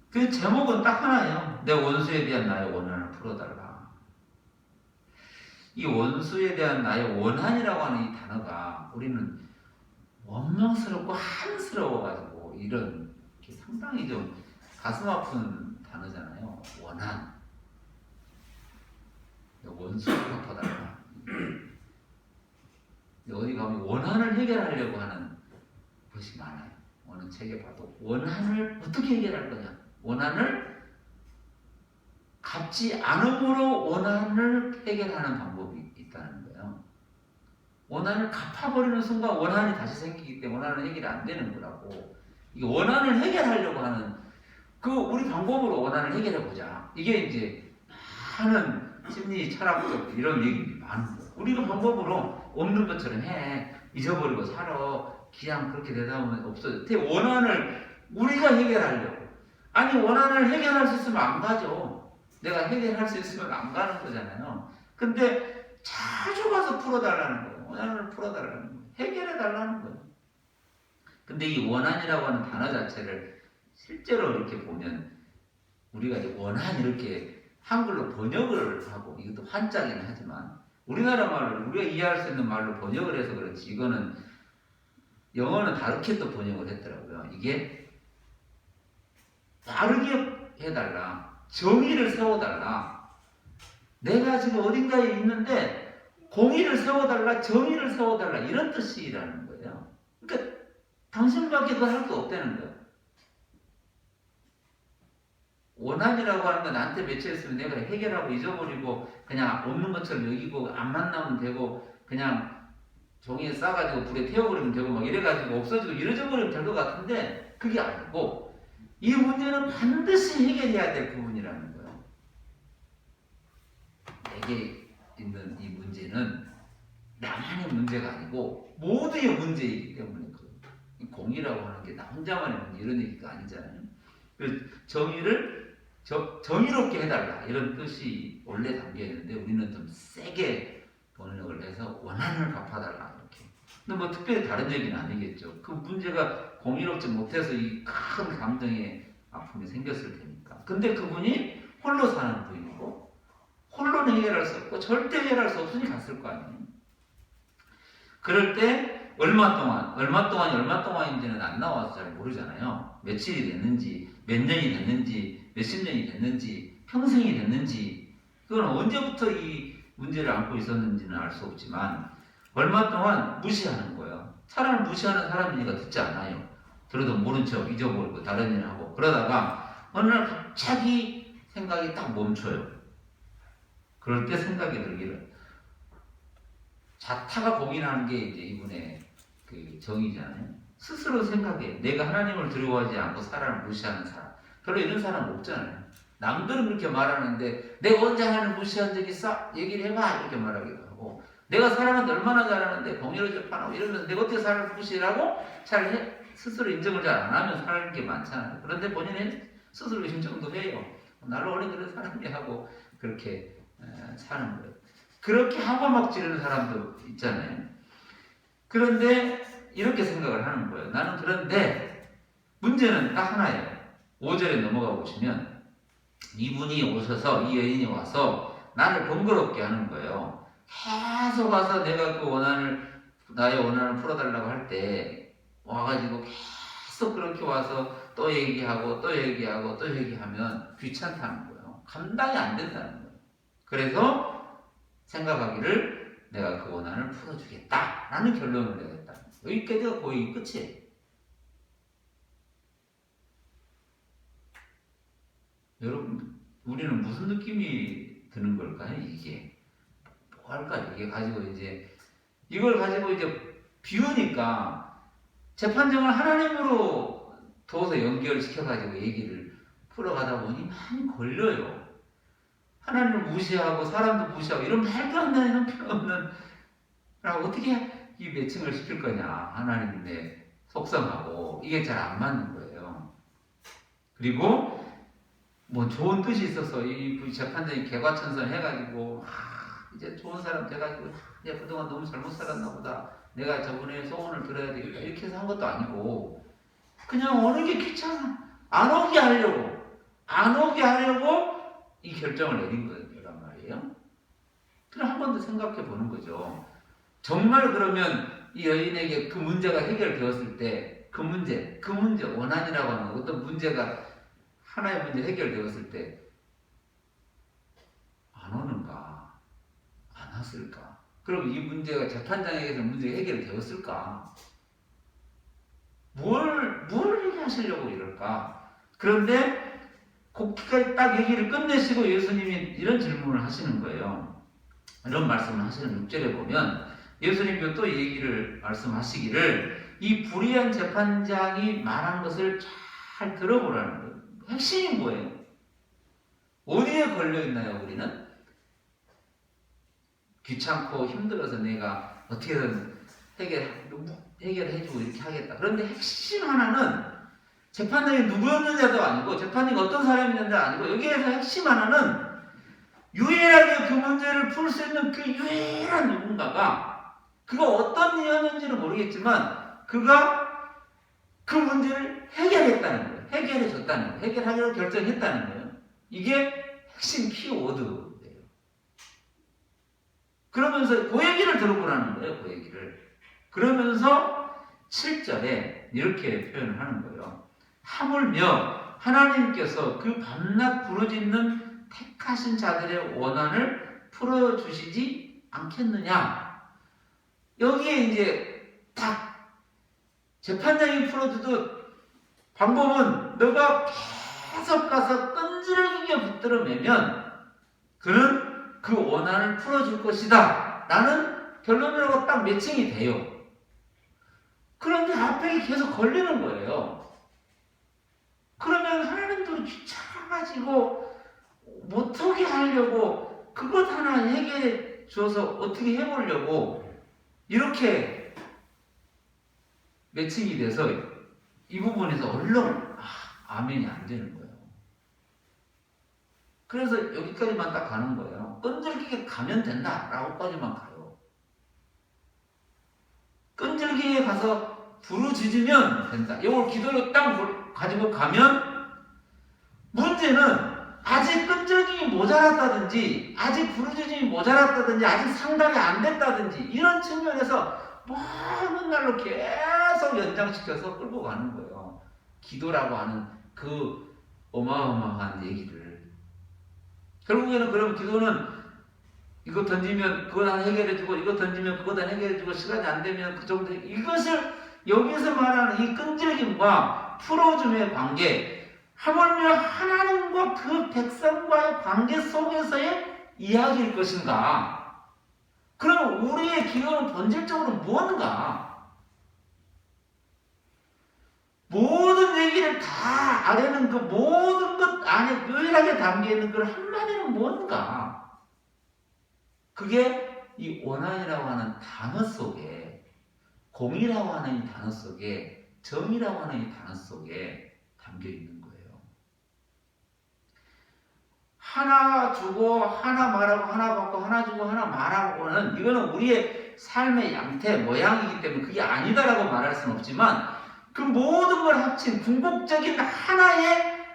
그 제목은 딱 하나예요. 내 원수에 대한 나의 원한을 풀어달라. 이 원수에 대한 나의 원한이라고 하는 이 단어가 우리는 원망스럽고 한스러워가지고 이런 상당히 좀 가슴 아픈 단어잖아요. 원한. 원수를 갚아달라. 어디 가면 원한을 해결하려고 하는 것이 많아요. 어느 책에 봐도 원한을 어떻게 해결할 거냐. 원한을 갚지 않음으로 원한을 해결하는 방법이 있다는 거예요. 원한을 갚아버리는 순간 원한이 다시 생기기 때문에 원한은 해결이 안 되는 거라고. 이게 원한을 해결하려고 하는 그 우리 방법으로 원한을 해결해 보자. 이게 이제 많은 심리 철학적 이런 얘기들이 많은 거예요. 우리가 방법으로 없는 것처럼 해. 잊어버리고 살아. 그냥 그렇게 되다 보면 없어져. 원한을 우리가 해결하려고. 아니 원한을 해결할 수 있으면 안 가죠. 내가 해결할 수 있으면 안 가는 거잖아요. 근데 자주 가서 풀어달라는 거예요. 원한을 풀어달라는 거예요. 해결해달라는 거예요. 근데 이 원한이라고 하는 단어 자체를 실제로 이렇게 보면 우리가 이제 원한 이렇게 한글로 번역을 하고 이것도 한자기는 하지만 우리나라 말로 우리가 이해할 수 있는 말로 번역을 해서 그렇지 이거는 영어는 다르게 또 번역을 했더라고요. 이게 다르게 해달라. 정의를 세워달라. 내가 지금 어딘가에 있는데 공의를 세워달라. 정의를 세워달라. 이런 뜻이라는 거예요. 그러니까 당신밖에 그걸 할 수 없다는 거예요. 원한이라고 하는 건 나한테 맺혀있으면 내가 해결하고 잊어버리고 그냥 없는 것처럼 여기고 안 만나면 되고 그냥 종이에 싸가지고 불에 태워버리면 되고 막 이래가지고 없어지고 이래져 버리면 될 것 같은데 그게 아니고 이 문제는 반드시 해결해야 될 부분이라는 거예요. 내게 있는 이 문제는 나만의 문제가 아니고 모두의 문제이기 때문에 공의라고 하는 게 나 혼자만의 문제 이런 얘기가 아니잖아요. 정의롭게 해달라 이런 뜻이 원래 담겨 있는데 우리는 좀 세게 번역을 해서 원한을 갚아달라 이렇게. 근데 뭐 특별히 다른 얘기는 아니겠죠. 그 문제가 공의롭지 못해서 이 큰 감정의 아픔이 생겼을 테니까. 근데 그분이 홀로 사는 분이고 홀로는 해결할 수 없고 절대 해결할 수 없으니 갔을 거 아니에요. 그럴 때 얼마 동안인지는 안 나와서 잘 모르잖아요. 며칠이 됐는지, 몇 년이 됐는지, 몇십 년이 됐는지, 평생이 됐는지, 그건 언제부터 이 문제를 안고 있었는지는 알 수 없지만, 얼마 동안 무시하는 거예요. 사람을 무시하는 사람이니까 듣지 않아요. 들어도 모른 척 잊어버리고 다른 일을 하고, 그러다가 어느 날 갑자기 생각이 딱 멈춰요. 그럴 때 생각이 들기를, 자타가 공인하는 게 이제 이분의 그 정의잖아요. 스스로 생각해. 내가 하나님을 두려워하지 않고 사람을 무시하는 사람. 별로 이런 사람 없잖아요. 남들은 그렇게 말하는데 내가 언제 하나님을 무시한 적이 있어? 얘기를 해봐. 이렇게 말하기도 하고 내가 사람한테 얼마나 잘하는데 공의로 재판하고 이러면서 내가 어떻게 사람을 무시라고 잘 스스로 인정을 잘 안 하면 사는 게 많잖아요. 그런데 본인은 스스로 인정도 해요. 나를 원래 그런 사람이 하고 그렇게 사는 거예요. 그렇게 하고 막 지르는 사람도 있잖아요. 그런데 이렇게 생각을 하는 거예요. 나는 그런데 문제는 딱 하나예요. 5절에 넘어가 보시면 이분이 오셔서 이 여인이 와서 나를 번거롭게 하는 거예요. 계속 와서 내가 그 나의 원한을 풀어달라고 할 때 와가지고 계속 그렇게 와서 또 얘기하고 또 얘기하고 또 얘기하면 귀찮다는 거예요. 감당이 안 된다는 거예요. 그래서 생각하기를 내가 그 원한을 풀어주겠다라는 결론을 내겠다. 여기까지가 거의 끝이에요. 여러분, 우리는 무슨 느낌이 드는 걸까요? 이게 뭐 할까요? 이게 가지고 이걸 가지고 비우니까 재판정을 하나님으로 둬서 연결시켜가지고 얘기를 풀어가다 보니 많이 걸려요. 하나님을 무시하고 사람도 무시하고 이런 말도 안 되는 표현은 어떻게 이 매칭을 시킬 거냐. 하나님의 속성하고 이게 잘 안 맞는 거예요. 그리고 뭐 좋은 뜻이 있어서 이 재판장이 개과천선 해가지고 이제 좋은 사람 돼가지고 내가 그동안 너무 잘못 살았나 보다. 내가 저분의 소원을 들어야 되겠다. 이렇게 해서 한 것도 아니고 그냥 오는 게 귀찮아. 안 오게 하려고 이 결정을 내린 거란 말이에요. 그럼 한 번 더 생각해 보는 거죠. 정말 그러면 이 여인에게 그 문제가 해결되었을 때 그 문제, 원한이라고 하는 어떤 문제가 하나의 문제 해결되었을 때 안 오는가? 안 왔을까? 그럼 이 문제가 재판장에게서 문제가 해결되었을까? 뭘 얘기하시려고 이럴까? 그런데 거기까지 딱 얘기를 끝내시고 예수님이 이런 질문을 하시는 거예요. 이런 말씀을 하시는 6절에 보면 예수님도 또 얘기를 말씀하시기를 이 불의한 재판장이 말한 것을 잘 들어보라는 거예요. 핵심인 거예요. 어디에 걸려있나요, 우리는? 귀찮고 힘들어서 내가 어떻게든 해결해주고 이렇게 하겠다. 그런데 핵심 하나는 재판장이 누구였느냐도 아니고 재판장이 어떤 사람이었느냐도 아니고 여기에서 핵심 하나는 유일하게 그 문제를 풀 수 있는 그 유일한 누군가가 그가 어떤 이유였는지는 모르겠지만 그가 그 문제를 해결했다는 거예요. 해결해줬다는 거예요. 해결하기로 결정했다는 거예요. 이게 핵심 키워드예요. 그러면서 그 얘기를 들어보라는 거예요. 그 얘기를. 그러면서 7절에 이렇게 표현을 하는 거예요. 하물며 하나님께서 그 밤낮 부르짖는 택하신 자들의 원한을 풀어주시지 않겠느냐. 여기에 이제 딱 재판장이 풀어주듯 방법은 너가 계속 가서 끈질기게 붙들어 매면 그는 그 원한을 풀어줄 것이다 라는 결론이라고 딱 매칭이 돼요. 그런데 앞에 계속 걸리는 거예요. 그러면 하나님도 귀찮아가지고 못하게 하려고 그것 하나 해결해 줘서 어떻게 해보려고 이렇게 매칭이 돼서 이 부분에서 얼른 아멘이 안 되는 거예요. 그래서 여기까지만 딱 가는 거예요. 끈질기게 가면 된다라고까지만 가요. 끈질기게 가서 부르짖으면 된다. 이걸 기도로 딱 가지고 가면 문제는 아직 끈질김이 모자랐다든지 아직 부르짖음이 모자랐다든지 아직 상담이 안 됐다든지 이런 측면에서 먼 날로 계속 연장시켜서 끌고 가는 거예요. 기도라고 하는 그 어마어마한 얘기를. 결국에는 그럼 기도는 이거 던지면 그거 하나 해결해주고 이거 던지면 그거 하나 해결해주고 시간이 안 되면 그 정도 이것을 여기서 말하는 이 끈질김과 풀어줌의 관계 하물며 하나님과 그 백성과의 관계 속에서의 이야기일 것인가? 그럼 우리의 기도는 본질적으로 뭔가? 모든 얘기를 다 아뢰는 그 모든 것 안에 유일하게 담겨있는 그 한마디는 뭔가? 그게 이 원한이라고 하는 단어 속에 공이라고 하는 이 단어 속에 정이라고 하는 이 단어 속에 담겨있는 거예요. 하나 주고 하나 말하고 하나 받고 하나 주고 하나 말하고는 이거는 우리의 삶의 양태 모양이기 때문에 그게 아니다라고 말할 수는 없지만 그 모든 걸 합친 궁극적인 하나의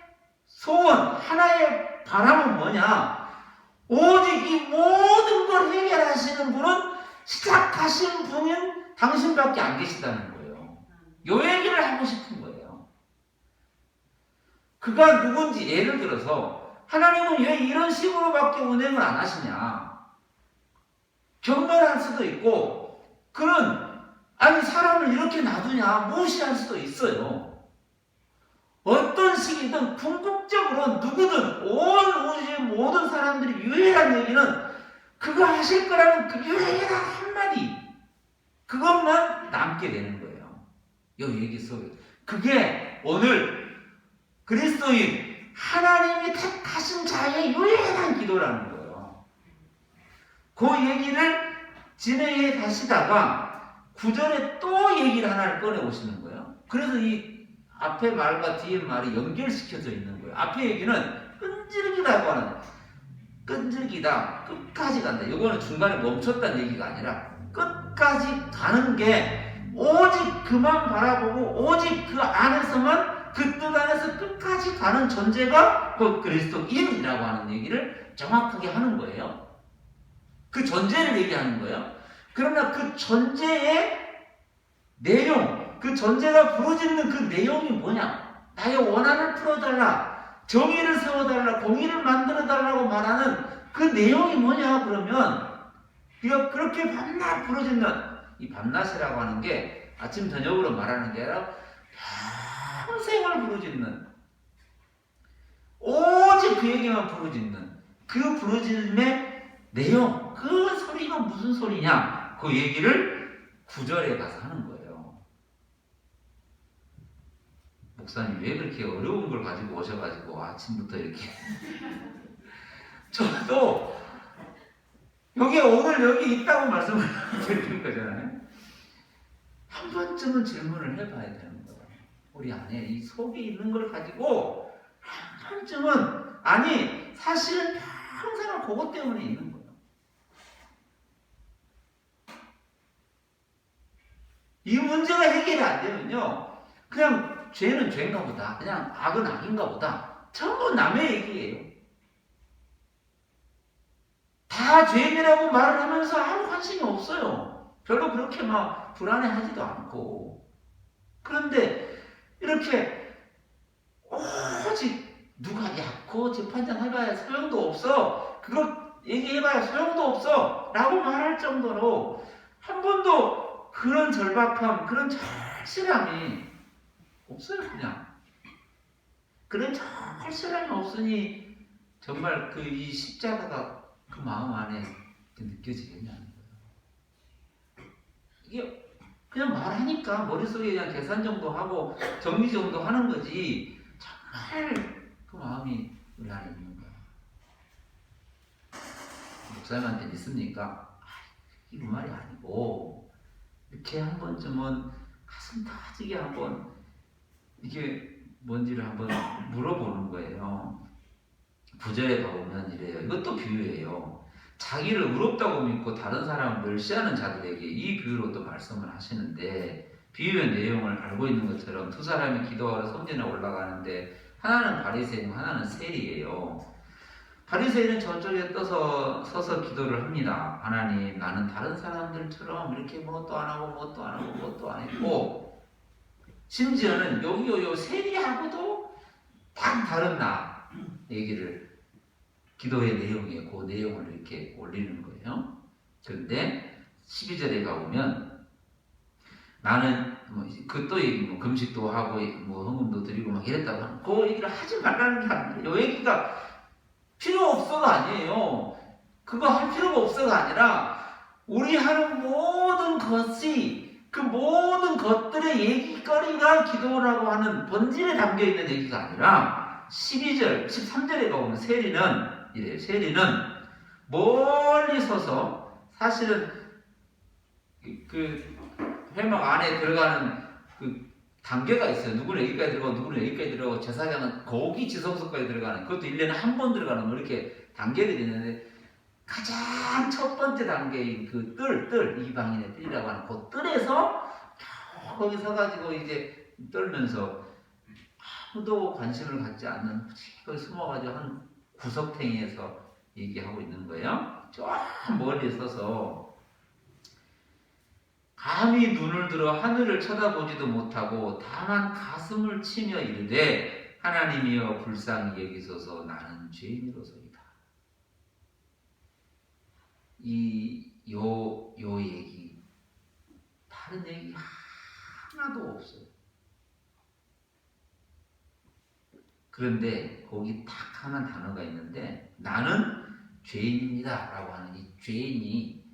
소원, 하나의 바람은 뭐냐? 오직 이 모든 걸 해결하시는 분은 시작하신 분은 당신밖에 안 계시다는 거예요. 요 얘기를 하고 싶은 거예요. 그가 누군지 예를 들어서 하나님은 왜 이런 식으로밖에 운행을 안 하시냐? 경멸할 수도 있고 아니 사람을 이렇게 놔두냐 무시할 수도 있어요. 어떤 식이든 궁극적으로 누구든 온 우주의 모든 사람들이 유일한 얘기는 그가 하실 거라는 그 유일한 한마디 그것만 남게 되는 거예요. 이 얘기 속에 그게 오늘 그리스도인 하나님이 택하신 자의 유일한 기도라는 거예요. 그 얘기를 진행해 가시다가 9절에 또 얘기를 하나를 꺼내 오시는 거예요. 그래서 이 앞에 말과 뒤에 말이 연결시켜져 있는 거예요. 앞에 얘기는 끈질기다고 하는, 끈질기다, 끝까지 간다. 이거는 중간에 멈췄다는 얘기가 아니라 끝까지 가는 게 오직 그만 바라보고 오직 그 안에서만, 그 뜻 안에서 끝까지 가는 존재가 곧 그리스도인이라고 하는 얘기를 정확하게 하는 거예요. 그 존재를 얘기하는 거예요. 그러나 그 존재의 내용, 그 존재가 부르짖는 그 내용이 뭐냐? 나의 원한을 풀어달라, 정의를 세워달라, 공의를 만들어달라고 말하는 그 내용이 뭐냐? 그러면 그가 그렇게 밤낮 부르짖는, 이 밤낮이라고 하는 게 아침 저녁으로 말하는 게 아니라 평생을 부르짖는, 오직 그에게만 부르짖는 그 부르짖음의 내용, 그 소리가 무슨 소리냐? 그 얘기를 9절에 가서 하는 거예요. 목사님 왜 그렇게 어려운 걸 가지고 오셔가지고 아침부터 이렇게 저도 여기 오늘 여기 있다고 말씀을 드리는 거잖아요. 한 번쯤은 질문을 해봐야 되는 거예요. 우리 안에 이 속에 있는 걸 가지고 한 번쯤은, 아니 사실은 평생을 그것 때문에 있는 거예요. 이 문제가 해결이 안 되면요, 그냥 죄는 죄인가 보다, 그냥 악은 악인가 보다, 전부 남의 얘기예요. 다 죄인이라고 말을 하면서 아무 관심이 없어요. 별로 그렇게 막 불안해하지도 않고. 그런데 이렇게 오직 누가 얕고 재판장 해봐야 소용도 없어, 그거 얘기해봐야 소용도 없어 라고 말할 정도로 한 번도 그런 절박함, 그런 절실함이 없어요. 그냥 그런 절실함이 없으니 정말 그 이 십자가가 그 마음 안에 느껴지겠냐는 거예요. 이게 그냥 말하니까 머릿속에 그냥 계산 정도 하고 정리 정도 하는 거지, 정말 그 마음이 우리 안에 있는 거예요. 목사님한테 믿습니까? 이 말이 아니고 이렇게 한 번쯤은 가슴 터지게 한번 이게 뭔지를 한번 물어보는 거예요. 9절에 가보면 이래요. 이것도 비유예요. 자기를 의롭다고 믿고 다른 사람을 멸시하는 자들에게 이 비유로 또 말씀을 하시는데, 비유의 내용을 알고 있는 것처럼 두 사람이 기도하러 성전에 올라가는데 하나는 바리새인이고 하나는 세리예요. 바리새인은 저쪽에 서서 기도를 합니다. 하나님, 나는 다른 사람들처럼 이렇게 뭣도 안 하고 뭣도 안 하고 뭣도 안 했고, 심지어는 요 세리하고도 딱 다른 나 얘기를, 기도의 내용에 그 내용을 이렇게 올리는 거예요. 그런데 12절에 가보면 나는 또 얘기, 금식도 하고 헌금도 드리고 막 이랬다고 하는 그 얘기를 하지 말라는 게 아니에요. 이 얘기가 필요 없어가 아니에요. 그거 할 필요가 없어가 아니라 우리 하는 모든 것이, 그 모든 것들의 얘기거리가 기도라고 하는 본질에 담겨있는 얘기가 아니라 12절, 13절에 가보면 세리는 이래요. 세리는 멀리 서서, 사실은 그 회막 안에 들어가는 그 단계가 있어요. 누구는 여기까지 들어가고 누구는 여기까지 들어가고 제사장은 거기 지성소까지 들어가는, 그것도 1년에 한 번 들어가는 뭐 이렇게 단계들이 있는데, 가장 첫 번째 단계인 그 이방인의 뜰이라고 하는 그 뜰에서 거기 서가지고 이제 떨면서 아무도 관심을 갖지 않는, 거기 숨어가지고 한 구석탱이에서 얘기하고 있는 거예요. 저 멀리 서서 감히 눈을 들어 하늘을 쳐다보지도 못하고 다만 가슴을 치며 이르되 하나님이여 불쌍히 여기소서 나는 죄인으로소이다. 요 얘기, 다른 얘기 하나도 없어요. 그런데 거기 딱 하나 단어가 있는데, 나는 죄인입니다 라고 하는 이 죄인이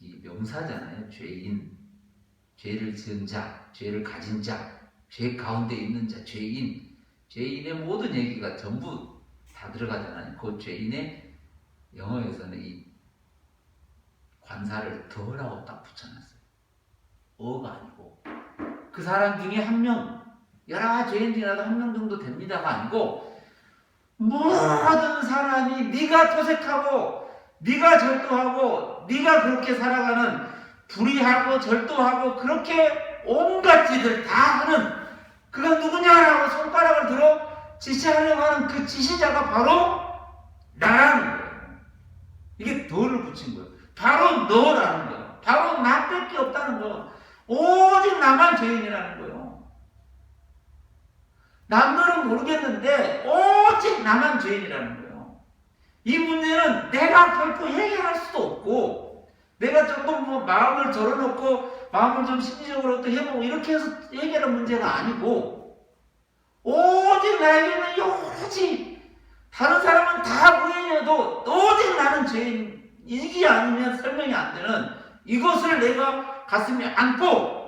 이 명사잖아요. 죄인, 죄를 지은 자, 죄를 가진 자, 죄 가운데 있는 자, 죄인, 죄인의 모든 얘기가 전부 다 들어가잖아요. 그 죄인의 영어에서는 이 관사를 더라고 딱 붙여놨어요. 어가 아니고 그 사람 중에 한 명, 여러 죄인 중이라도 한 명 정도 됩니다가 아니고 모든 사람이 네가 토색하고 네가 절도하고 네가 그렇게 살아가는 불의하고 절도하고 그렇게 온갖 짓을 다 하는 그가 누구냐라고 손가락을 들어 지시하려고 하는 그 지시자가 바로 나라는 거예요. 이게 너를 붙인 거예요. 바로 너라는 거예요. 바로 나밖에 없다는 거예요. 오직 나만 죄인이라는 거예요. 남들은 모르겠는데 오직 나만 죄인이라는 거예요. 이 문제는 내가 결코 해결할 수도 없고 내가 조금 뭐 마음을 절어놓고 마음을 좀 심리적으로 또 해보고 이렇게 해서 해결할 문제가 아니고 오직 나에게는 오직 다른 사람은 다 무인이어도 오직 나는 죄인이기 아니면 설명이 안 되는 이것을 내가 가슴에 안고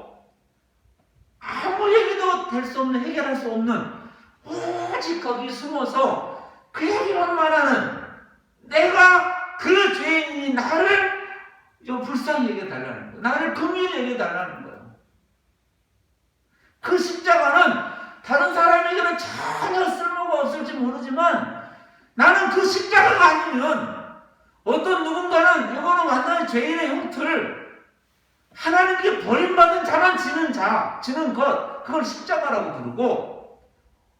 아무 얘기도 될 수 없는 해결할 수 없는 오직 거기 숨어서 그 얘기만 말하는 내가 그 죄인이 나를 좀 불쌍히 얘기해달라는 거예요. 나를 긍휼히 얘기해달라는 거예요. 그 십자가는 다른 사람에게는 전혀 쓸모가 없을지 모르지만 나는 그 십자가가 아니면 어떤 누군가는 이거는 완전히 죄인의 형틀을 하나님께 버림받은 자만 지는 것 그걸 십자가라고 부르고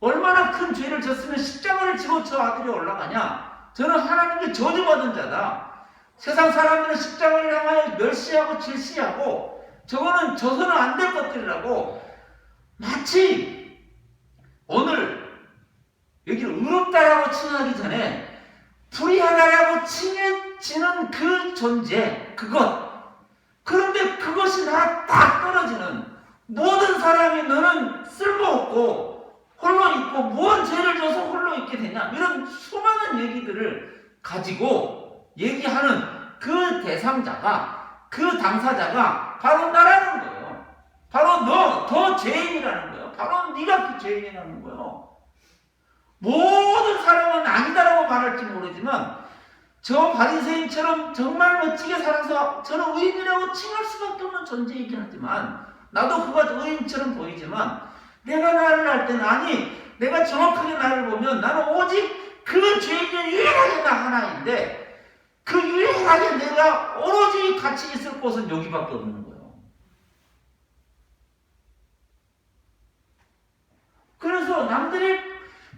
얼마나 큰 죄를 졌으면 십자가를 지고 저 아들이 올라가냐 저는 하나님께 저주받은 자다. 세상 사람들은 십자가를 향하여 멸시하고 질시하고 저거는 져서는 안 될 것들이라고 마치 오늘 여기를 의롭다라고 칭하기 전에 불의하다라고 칭해지는 그 존재 그것 그런데 그것이 나랑 딱 떨어지는 모든 사람이 너는 쓸모없고 홀로 있고 무언 죄를 져서 홀로 있게 되냐 이런 수많은 얘기들을 가지고 얘기하는 그 대상자가 그 당사자가 바로 나라는 거예요. 바로 너 죄인이라는 거예요. 바로 네가 그 죄인이라는 거예요. 모든 사람은 아니다라고 말할지 모르지만 저 바리새인처럼 정말 멋지게 살아서 저는 의인이라고 칭할 수밖에 없는 존재이긴 하지만 나도 그가 의인처럼 보이지만 내가 나를 할 때는 아니 내가 정확하게 나를 보면 나는 오직 그 죄인이 유일하게 나 하나인데 그 유일하게 내가 오로지 같이 있을 곳은 여기밖에 없는 거예요. 그래서 남들이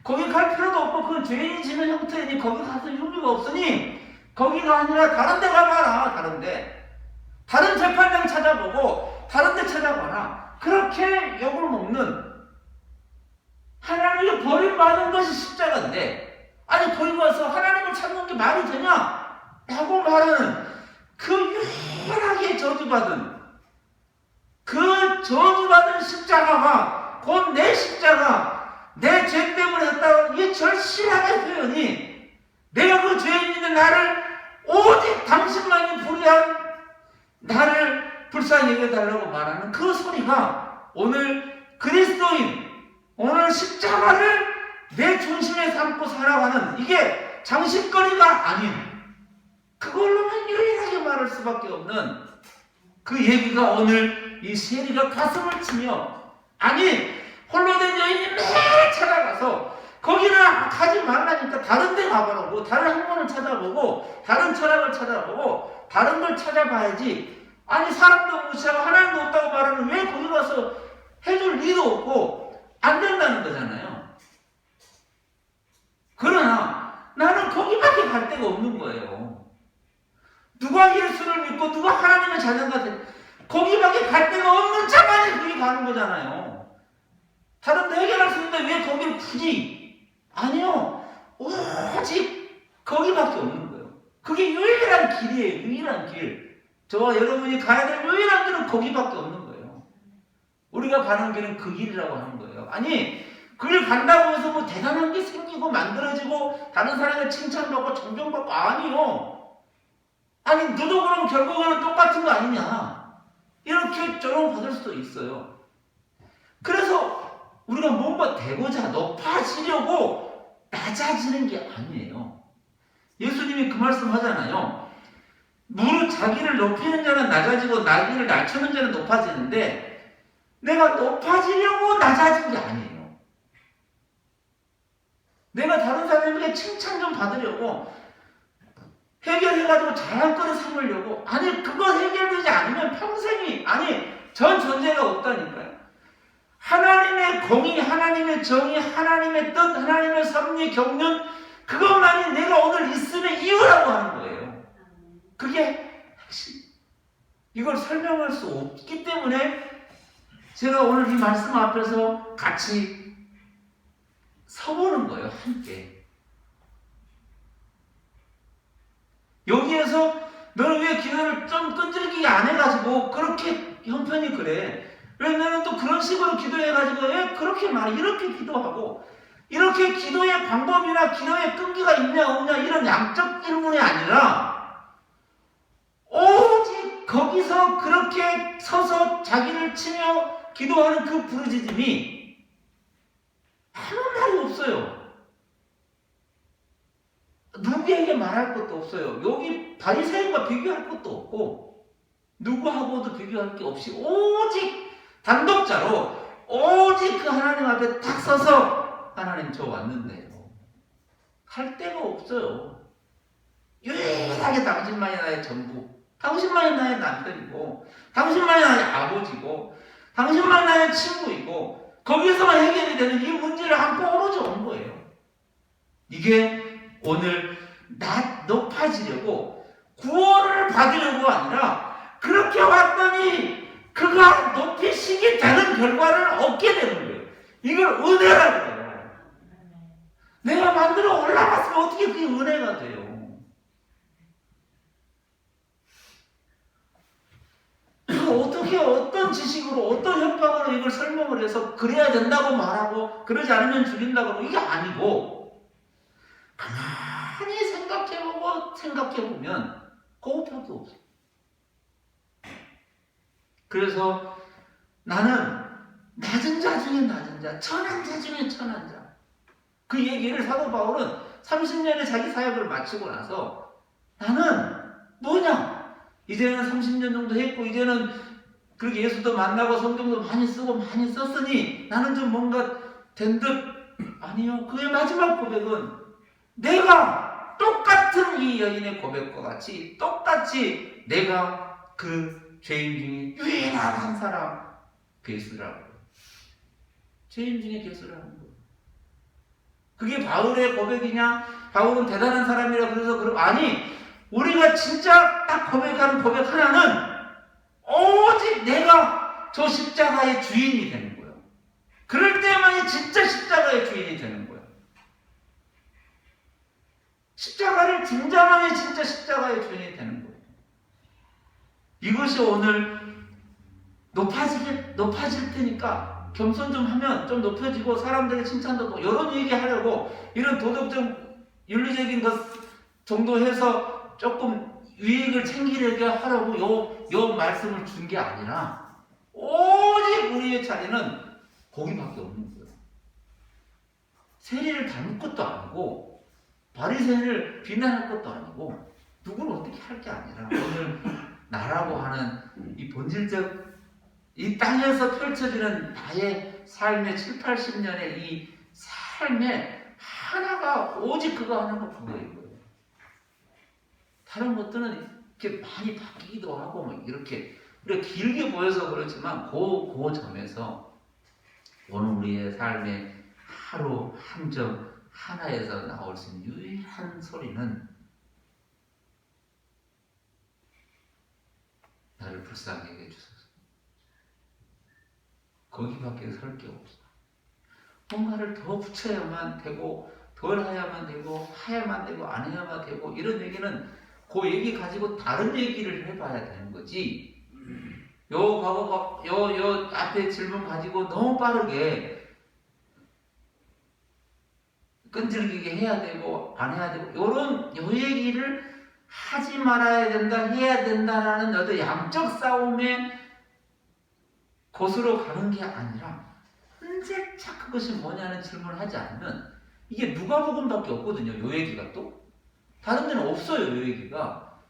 거기 갈 필요도 없고 그 죄인이 지는 형태니 거기 가서 의미가 없으니 거기가 아니라 다른 데 가봐라. 다른 데 다른 재판장 찾아보고 다른 데 찾아봐라. 그렇게 욕을 먹는 하나님을 버림받은 것이 십자가인데 아니 거기 가서 하나님을 찾는 게 말이 되냐 라고 말하는 그 유일하게 저주받은 그 저주받은 십자가가 곧 내 십자가 내 죄 때문에 했다고 이 절실하게 표현이 내가 그 죄인인데 나를 오직 당신만이 불의한 나를 불쌍히 여겨달라고 말하는 그 소리가 오늘 그리스도인 오늘 십자가를 내 중심에 삼고 살아가는 이게 장식거리가 아닌 그걸로만 유일하게 말할 수밖에 없는 그 얘기가 오늘 이 세리가 가슴을 치며 아니 홀로 된 여인이 매일 찾아가서 거기는 가지 말라니까 다른 데 가보라고 다른 학문을 찾아보고 다른 철학을 찾아보고 다른 걸 찾아봐야지 아니 사람도 무시하고 하나님도 없다고 말하는 왜 거기 가서 해줄 리도 없고 안 된다는 거잖아요. 그러나 나는 거기밖에 갈 데가 없는 거예요. 누가 예수를 믿고 누가 하나님의 자녀가 돼 거기밖에 갈 데가 없는 자만이 거기 가는 거잖아요. 다른 데 해결할 수 있는데 왜 거기를 굳이 아니요. 오직 거기밖에 없는 거예요. 그게 유일한 길이에요. 유일한 길. 저와 여러분이 가야 될 유일한 길은 거기밖에 없는 거예요. 우리가 가는 길은 그 길이라고 하는 거예요. 아니 그 길 간다고 해서 뭐 대단한 게 생기고 만들어지고 다른 사람에게 칭찬받고 존경받고 아니요. 아니 너도 그럼 결국에는 똑같은 거 아니냐. 이렇게 조롱받을 수도 있어요. 그래서 우리가 뭔가 되고자 높아지려고 낮아지는 게 아니에요. 예수님이 그 말씀 하잖아요. 무릇 자기를 높이는 자는 낮아지고 나기를 낮추는 자는 높아지는데 내가 높아지려고 낮아진 게 아니에요. 내가 다른 사람에게 칭찬 좀 받으려고 해결해가지고 자랑거리 삼으려고. 아니, 그거 해결되지 않으면 평생이, 아니, 전 존재가 없다니까요. 하나님의 공의, 하나님의 정의, 하나님의 뜻, 하나님의 섭리, 경륜, 그것만이 내가 오늘 있음의 이유라고 하는 거예요. 그게 핵심. 이걸 설명할 수 없기 때문에 제가 오늘 이 말씀 앞에서 같이 서보는 거예요. 함께. 여기에서 너는 왜 기도를 좀 끈질기게 안 해가지고 그렇게 형편이 그래? 왜 너는 또 그런 식으로 기도해가지고 왜 그렇게 말해? 이렇게 기도하고 이렇게 기도의 방법이나 기도의 끈기가 있냐 없냐 이런 양적 질문이 아니라 오직 거기서 그렇게 서서 자기를 치며 기도하는 그 부르짖음이 아무 말이 없어요. 누구에게 말할 것도 없어요. 여기 바리새인과 비교할 것도 없고 누구하고도 비교할 게 없이 오직 단독자로 오직 그 하나님 앞에 딱 서서 하나님 저 왔는데요. 할 데가 없어요. 유일하게 당신만이 나의 전부, 당신만이 나의 남편이고 당신만이 나의 아버지고 당신만이 나의 친구이고 거기서만 해결이 되는 이 문제를 안고 오로지 온 거예요. 이게 오늘 높아지려고 구원을 받으려고 아니라 그렇게 왔더니 그가 높이시게 되는 결과를 얻게 되는 거예요. 이걸 은혜라고 해요. 내가 만들어 올라갔으면 어떻게 그게 은혜가 돼요? 어떻게 어떤 지식으로 어떤 협박으로 이걸 설명을 해서 그래야 된다고 말하고 그러지 않으면 죽인다고 이게 아니고 가만히 생각해보면 그것밖에 없어요. 그래서 나는 낮은 자 중에 낮은 자, 천한 자 중에 천한 자. 그 얘기를 사도 바울은 30년의 자기 사역을 마치고 나서 나는 뭐냐? 이제는 30년 정도 했고 이제는 그렇게 예수도 만나고 성경도 많이 쓰고 많이 썼으니 나는 좀 뭔가 된 듯. 아니요. 그의 마지막 고백은 내가 똑같은 이 여인의 고백과 같이 똑같이 내가 그 죄인 중에 유일한 한 사람 괴수라고. 죄인 중에 괴수라는 거예요. 그게 바울의 고백이냐? 바울은 대단한 사람이라 그래서 그럼 아니 우리가 진짜 딱 고백하는 고백 하나는 오직 내가 저 십자가의 주인이 되는 거예요. 그럴 때만이 진짜 십자가의 주인이 되는 거예요. 십자가를 진정하면 진짜 십자가의 주인이 되는 거예요. 이것이 오늘 높아질 테니까 겸손 좀 하면 좀 높여지고 사람들의 칭찬도 받고 이런 얘기 하려고 이런 도덕적 윤리적인 것 정도 해서 조금 유익을 챙기려고 하려고 요 말씀을 준 게 아니라 오직 우리의 자리는 거기밖에 없는 거예요. 세리를 닮을 것도 아니고 바리새인을 비난할 것도 아니고 누구를 어떻게 할 게 아니라 오늘 나라고 하는 이 본질적 이 땅에서 펼쳐지는 나의 삶의 7, 80년의 이 삶의 하나가 오직 그거 하나가 그거예요. 다른 것들은 이렇게 많이 바뀌기도 하고 뭐 이렇게 길게 보여서 그렇지만 그 점에서 오늘 우리의 삶의 하루 한 점 하나에서 나올 수 있는 유일한 소리는 나를 불쌍히 해주소서. 거기밖에 설 게 없어. 뭔가를 더 붙여야만 되고 덜 해야만 되고 해야만 되고 안 해야만 되고 이런 얘기는 그 얘기 가지고 다른 얘기를 해봐야 되는 거지. 요 앞에 질문 가지고 너무 빠르게 끈질기게 해야 되고 안 해야 되고 요 얘기를 하지 말아야 된다 해야 된다라는 어떤 양적 싸움의 곳으로 가는 게 아니라 언제차 그것이 뭐냐는 질문을 하지 않으면 이게 누가복음밖에 없거든요. 요 얘기가 또 다른 데는 없어요. 요 얘기가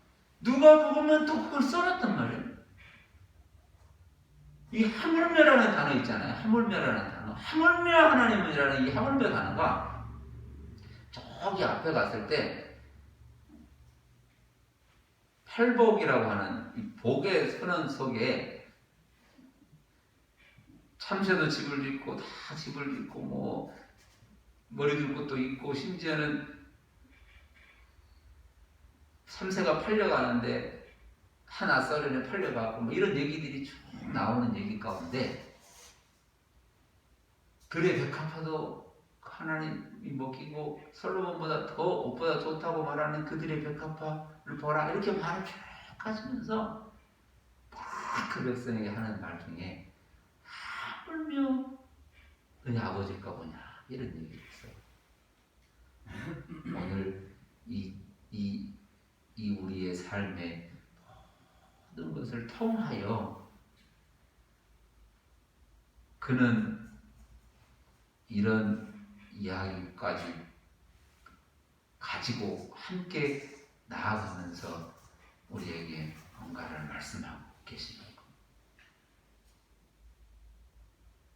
누가복음은 또 그걸 써놨단 말이에요. 이 하물며라는 단어 있잖아요. 하물며라는 단어. 하물며 하나님이라는 이 하물며 단어가 저기 앞에 갔을 때 팔복이라고 하는 이 복의 선언 속에 참새도 집을 짓고 다 집을 짓고 뭐 머리 둘 곳도 있고 심지어는 참새가 팔려가는데 한 아싸리는 팔려가고 뭐 이런 얘기들이 쭉 나오는 얘기 가운데 그래 백합화도 하나님이 먹이고 솔로몬보다 더 옷보다 좋다고 말하는 그들의 백합화를 보라 이렇게 말을 쭉 하시면서 그 백성에게 하는 말 중에 하물며 너희 아버지일까 보냐 이런 얘기를 했어요. 오늘 이 우리의 삶의 모든 것을 통하여 그는 이런 이야기까지 가지고 함께 나아가면서 우리에게 뭔가를 말씀하고 계십니다.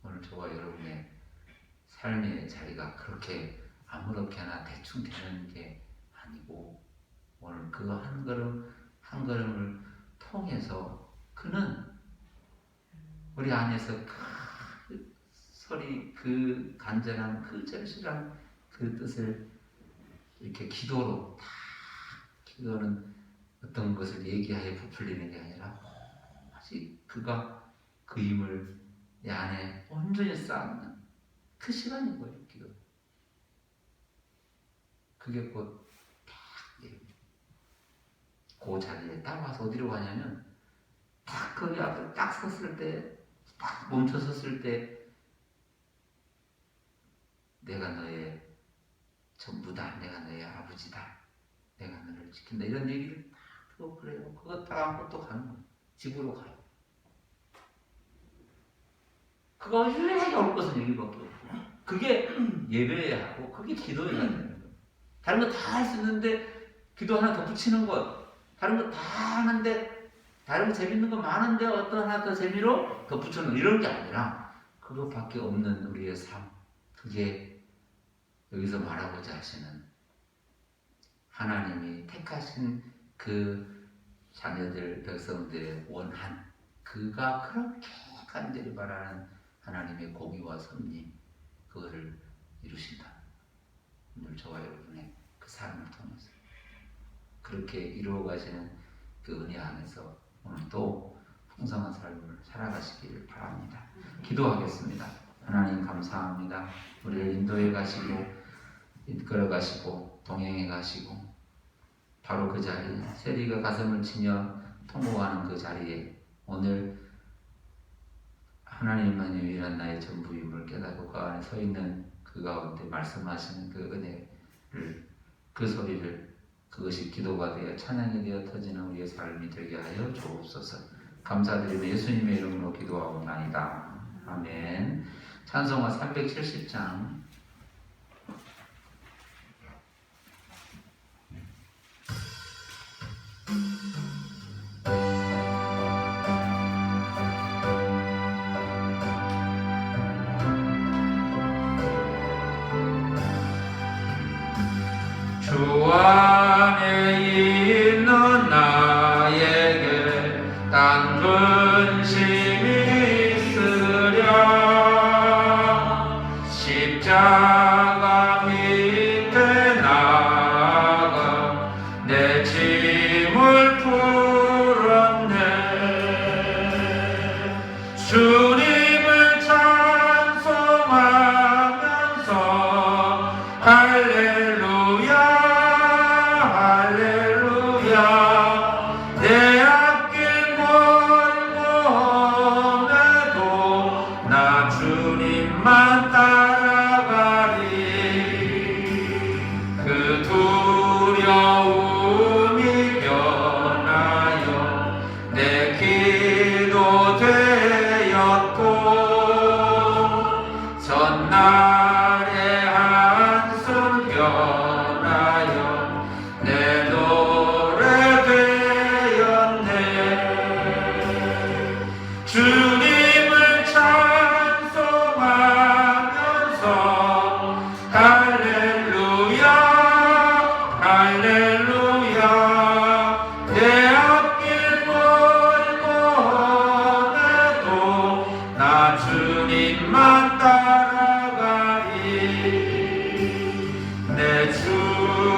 오늘 저와 여러분의 삶의 자리가 그렇게 아무렇게나 대충 되는 게 아니고 오늘 그 한 걸음 한 걸음을 통해서 그는 우리 안에서 그 소리, 그 간절함, 그 절실한 그 뜻을 이렇게 기도로 다 기도는 어떤 것을 얘기하여 부풀리는 게 아니라 오직 그가 그 힘을 내 안에 온전히 쌓는 그 시간인 거예요. 기도. 그게 곧 그 자리에 딱 와서 어디로 가냐면 딱 거기 앞에 딱 섰을 때 딱 멈춰 섰을 때 내가 너의 전부다. 내가 너의 아버지다. 내가 너를 지킨다. 이런 얘기를 딱 하고 그래요. 그거 딱 안고 또 가는 거예요. 집으로 가요. 그거 유일하게 올 것은 여기밖에 없고 그게 예배해야 하고 그게 기도해야 되는 거예요. 다른 거 다 할 수 있는데 기도 하나 더 붙이는 것 다른 거 다 하는데 다른 거 재밌는 거 많은데 어떤 하나 더 재미로 더 붙여놓는 이런 게 아니라 그것밖에 없는 우리의 삶 그게 여기서 말하고자 하시는 하나님이 택하신 그 자녀들 백성들의 원한 그가 그렇게 간절히 바라는 하나님의 공의와 섭리 그거를 이루신다. 오늘 저와 여러분의 그 삶을 통해서 그렇게 이루어 가시는 그 은혜 안에서 오늘 또 풍성한 삶을 살아가시기를 바랍니다. 기도하겠습니다. 하나님 감사합니다. 우리를 인도해 가시고 이끌어 가시고 동행해 가시고 바로 그 자리 세리가 가슴을 치며 통곡하는 그 자리에 오늘 하나님만이 유일한 나의 전부임을 깨닫고 그 안에 서 있는 그 가운데 말씀하시는 그 은혜를 그 소리를 그것이 기도가 되어 찬양이 되어 터지는 우리의 삶이 되게 하여 주옵소서. 감사드리며 예수님의 이름으로 기도하옵나이다. 아멘. 찬송가 370장 주 안에 있는 나에게 딴 근심이 있으랴 십자가 밑에 나가 내 짐을 풀었네 주님을 찬송하면서 할렐루야 내 앞길 멀고험해도 나 주님만 따라가리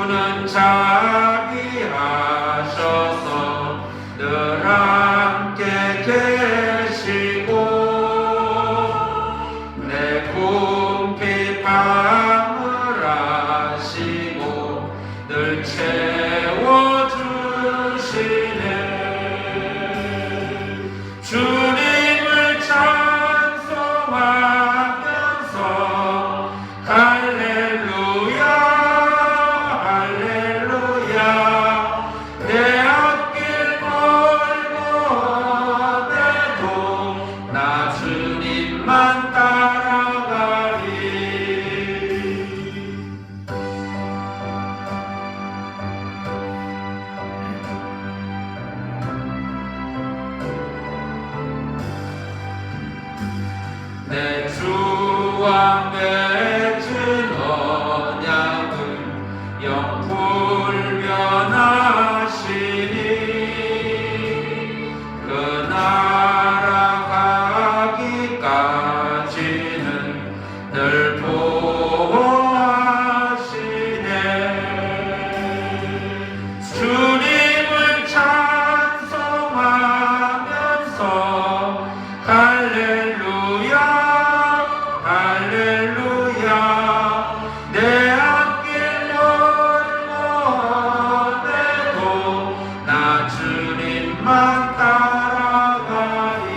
주는 자비하셔서 늘 함께 계시고 내 궁핍함을 아시고 늘 채워주시네. 주님을 찬송하면서 할렐루야 할렐루야 내 앞길 멀고 험해도 나 주님만 따라가리. 내 주와 맺은 언약을 영불변하시니 그 나라 가기까지는 늘 보호하시네. 주님을 찬송하면서 할렐루야 할렐루야 내 앞길 멀고 험해도 나 주님만 따라가리.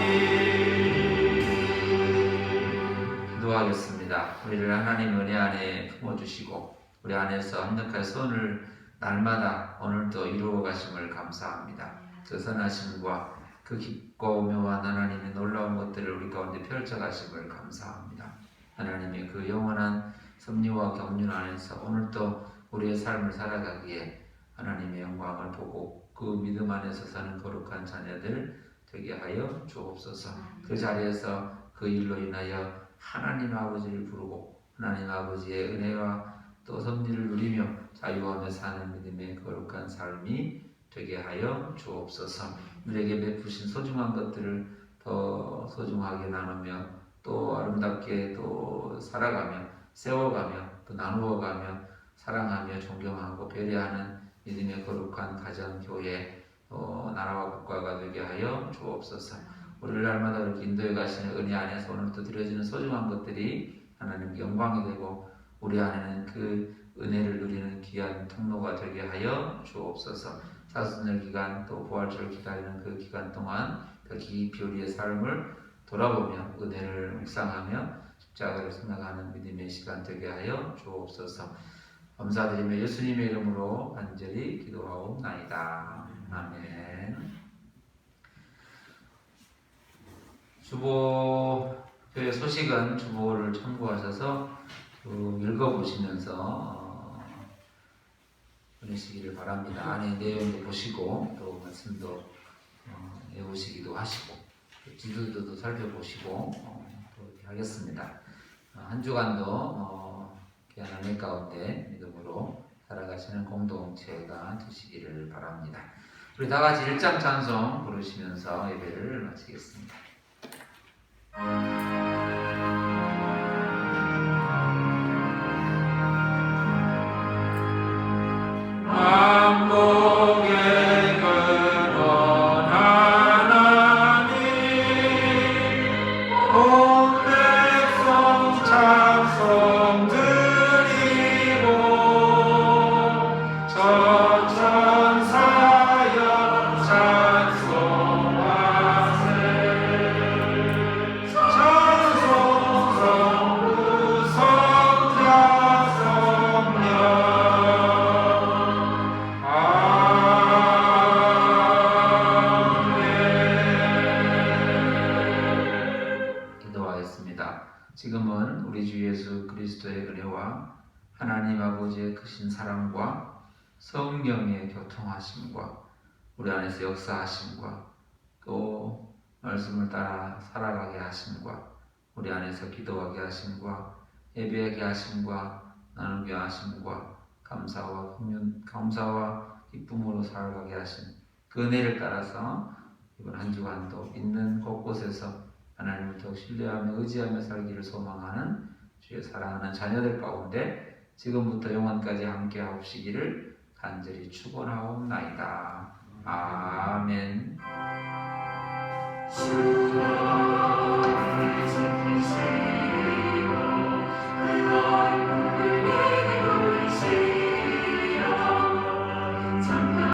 기도하겠습니다. 우리를 하나님 은혜 안에 품어주시고 우리 안에서 합력할 선을 날마다 오늘도 이루어 가심을 감사합니다. 그 선하심과 그 깊고 오묘한 하나님의 놀라운 것들을 우리 가운데 펼쳐가심을 감사합니다. 하나님의 그 영원한 섭리와 경륜 안에서 오늘도 우리의 삶을 살아가기에 하나님의 영광을 보고 그 믿음 안에서 사는 거룩한 자녀들 되게 하여 주옵소서. 그 자리에서 그 일로 인하여 하나님 아버지를 부르고 하나님 아버지의 은혜와 또 섭리를 누리며 자유하며 사는 믿음의 거룩한 삶이 되게 하여 주옵소서. 우리에게 베푸신 소중한 것들을 더 소중하게 나누며 또 아름답게 또 살아가며 세워가며 또 나누어가며 사랑하며 존경하고 배려하는 믿음의 거룩한 가정, 교회, 나라와 국가가 되게 하여 주옵소서. 우리를 날마다 이렇게 인도해 가시는 은혜 안에서 오늘도 드려지는 소중한 것들이 하나님께 영광이 되고 우리 안에는 그 은혜를 누리는 귀한 통로가 되게 하여 주옵소서. 사순절 기간 또 부활절을 기다리는 그 기간 동안 더 깊이 우리의 삶을 돌아보며 은혜를 묵상하며 십자가를 생각하는 믿음의 시간 되게 하여 주옵소서. 감사드리며 예수님의 이름으로 간절히 기도하옵나이다. 아멘. 주보의 소식은 주보를 참고하셔서 읽어보시면서 보내시기를 바랍니다. 안에 내용도 보시고 또 말씀도 외우시기도 하시고 지도도 살펴보시고 또 이렇게 하겠습니다. 한 주간도 귀한 은혜 가운데 믿음으로 살아가시는 공동체가 되시기를 바랍니다. 우리 다 같이 일장 찬송 부르시면서 예배를 마치겠습니다. 만복의 근원 하나님 온 백성 찬송 드리고 천천사여 찬송하세. 찬송 성부 성자 성령 지금은 우리 주 예수 그리스도의 은혜와 하나님 아버지의 크신 사랑과 성령의 교통하심과 우리 안에서 역사하심과 또 말씀을 따라 살아가게 하심과 우리 안에서 기도하게 하심과 예배하게 하심과 나누게 하심과 감사와 기쁨으로 살아가게 하심 그 은혜를 따라서 이번 한 주간도 있는 곳곳에서 하나님을 더욱 신뢰하며 의지하며 살기를 소망하는 주의 사랑하는 자녀들 가운데 지금부터 영원까지 함께 하옵시기를 간절히 축원하옵나이다. 아멘.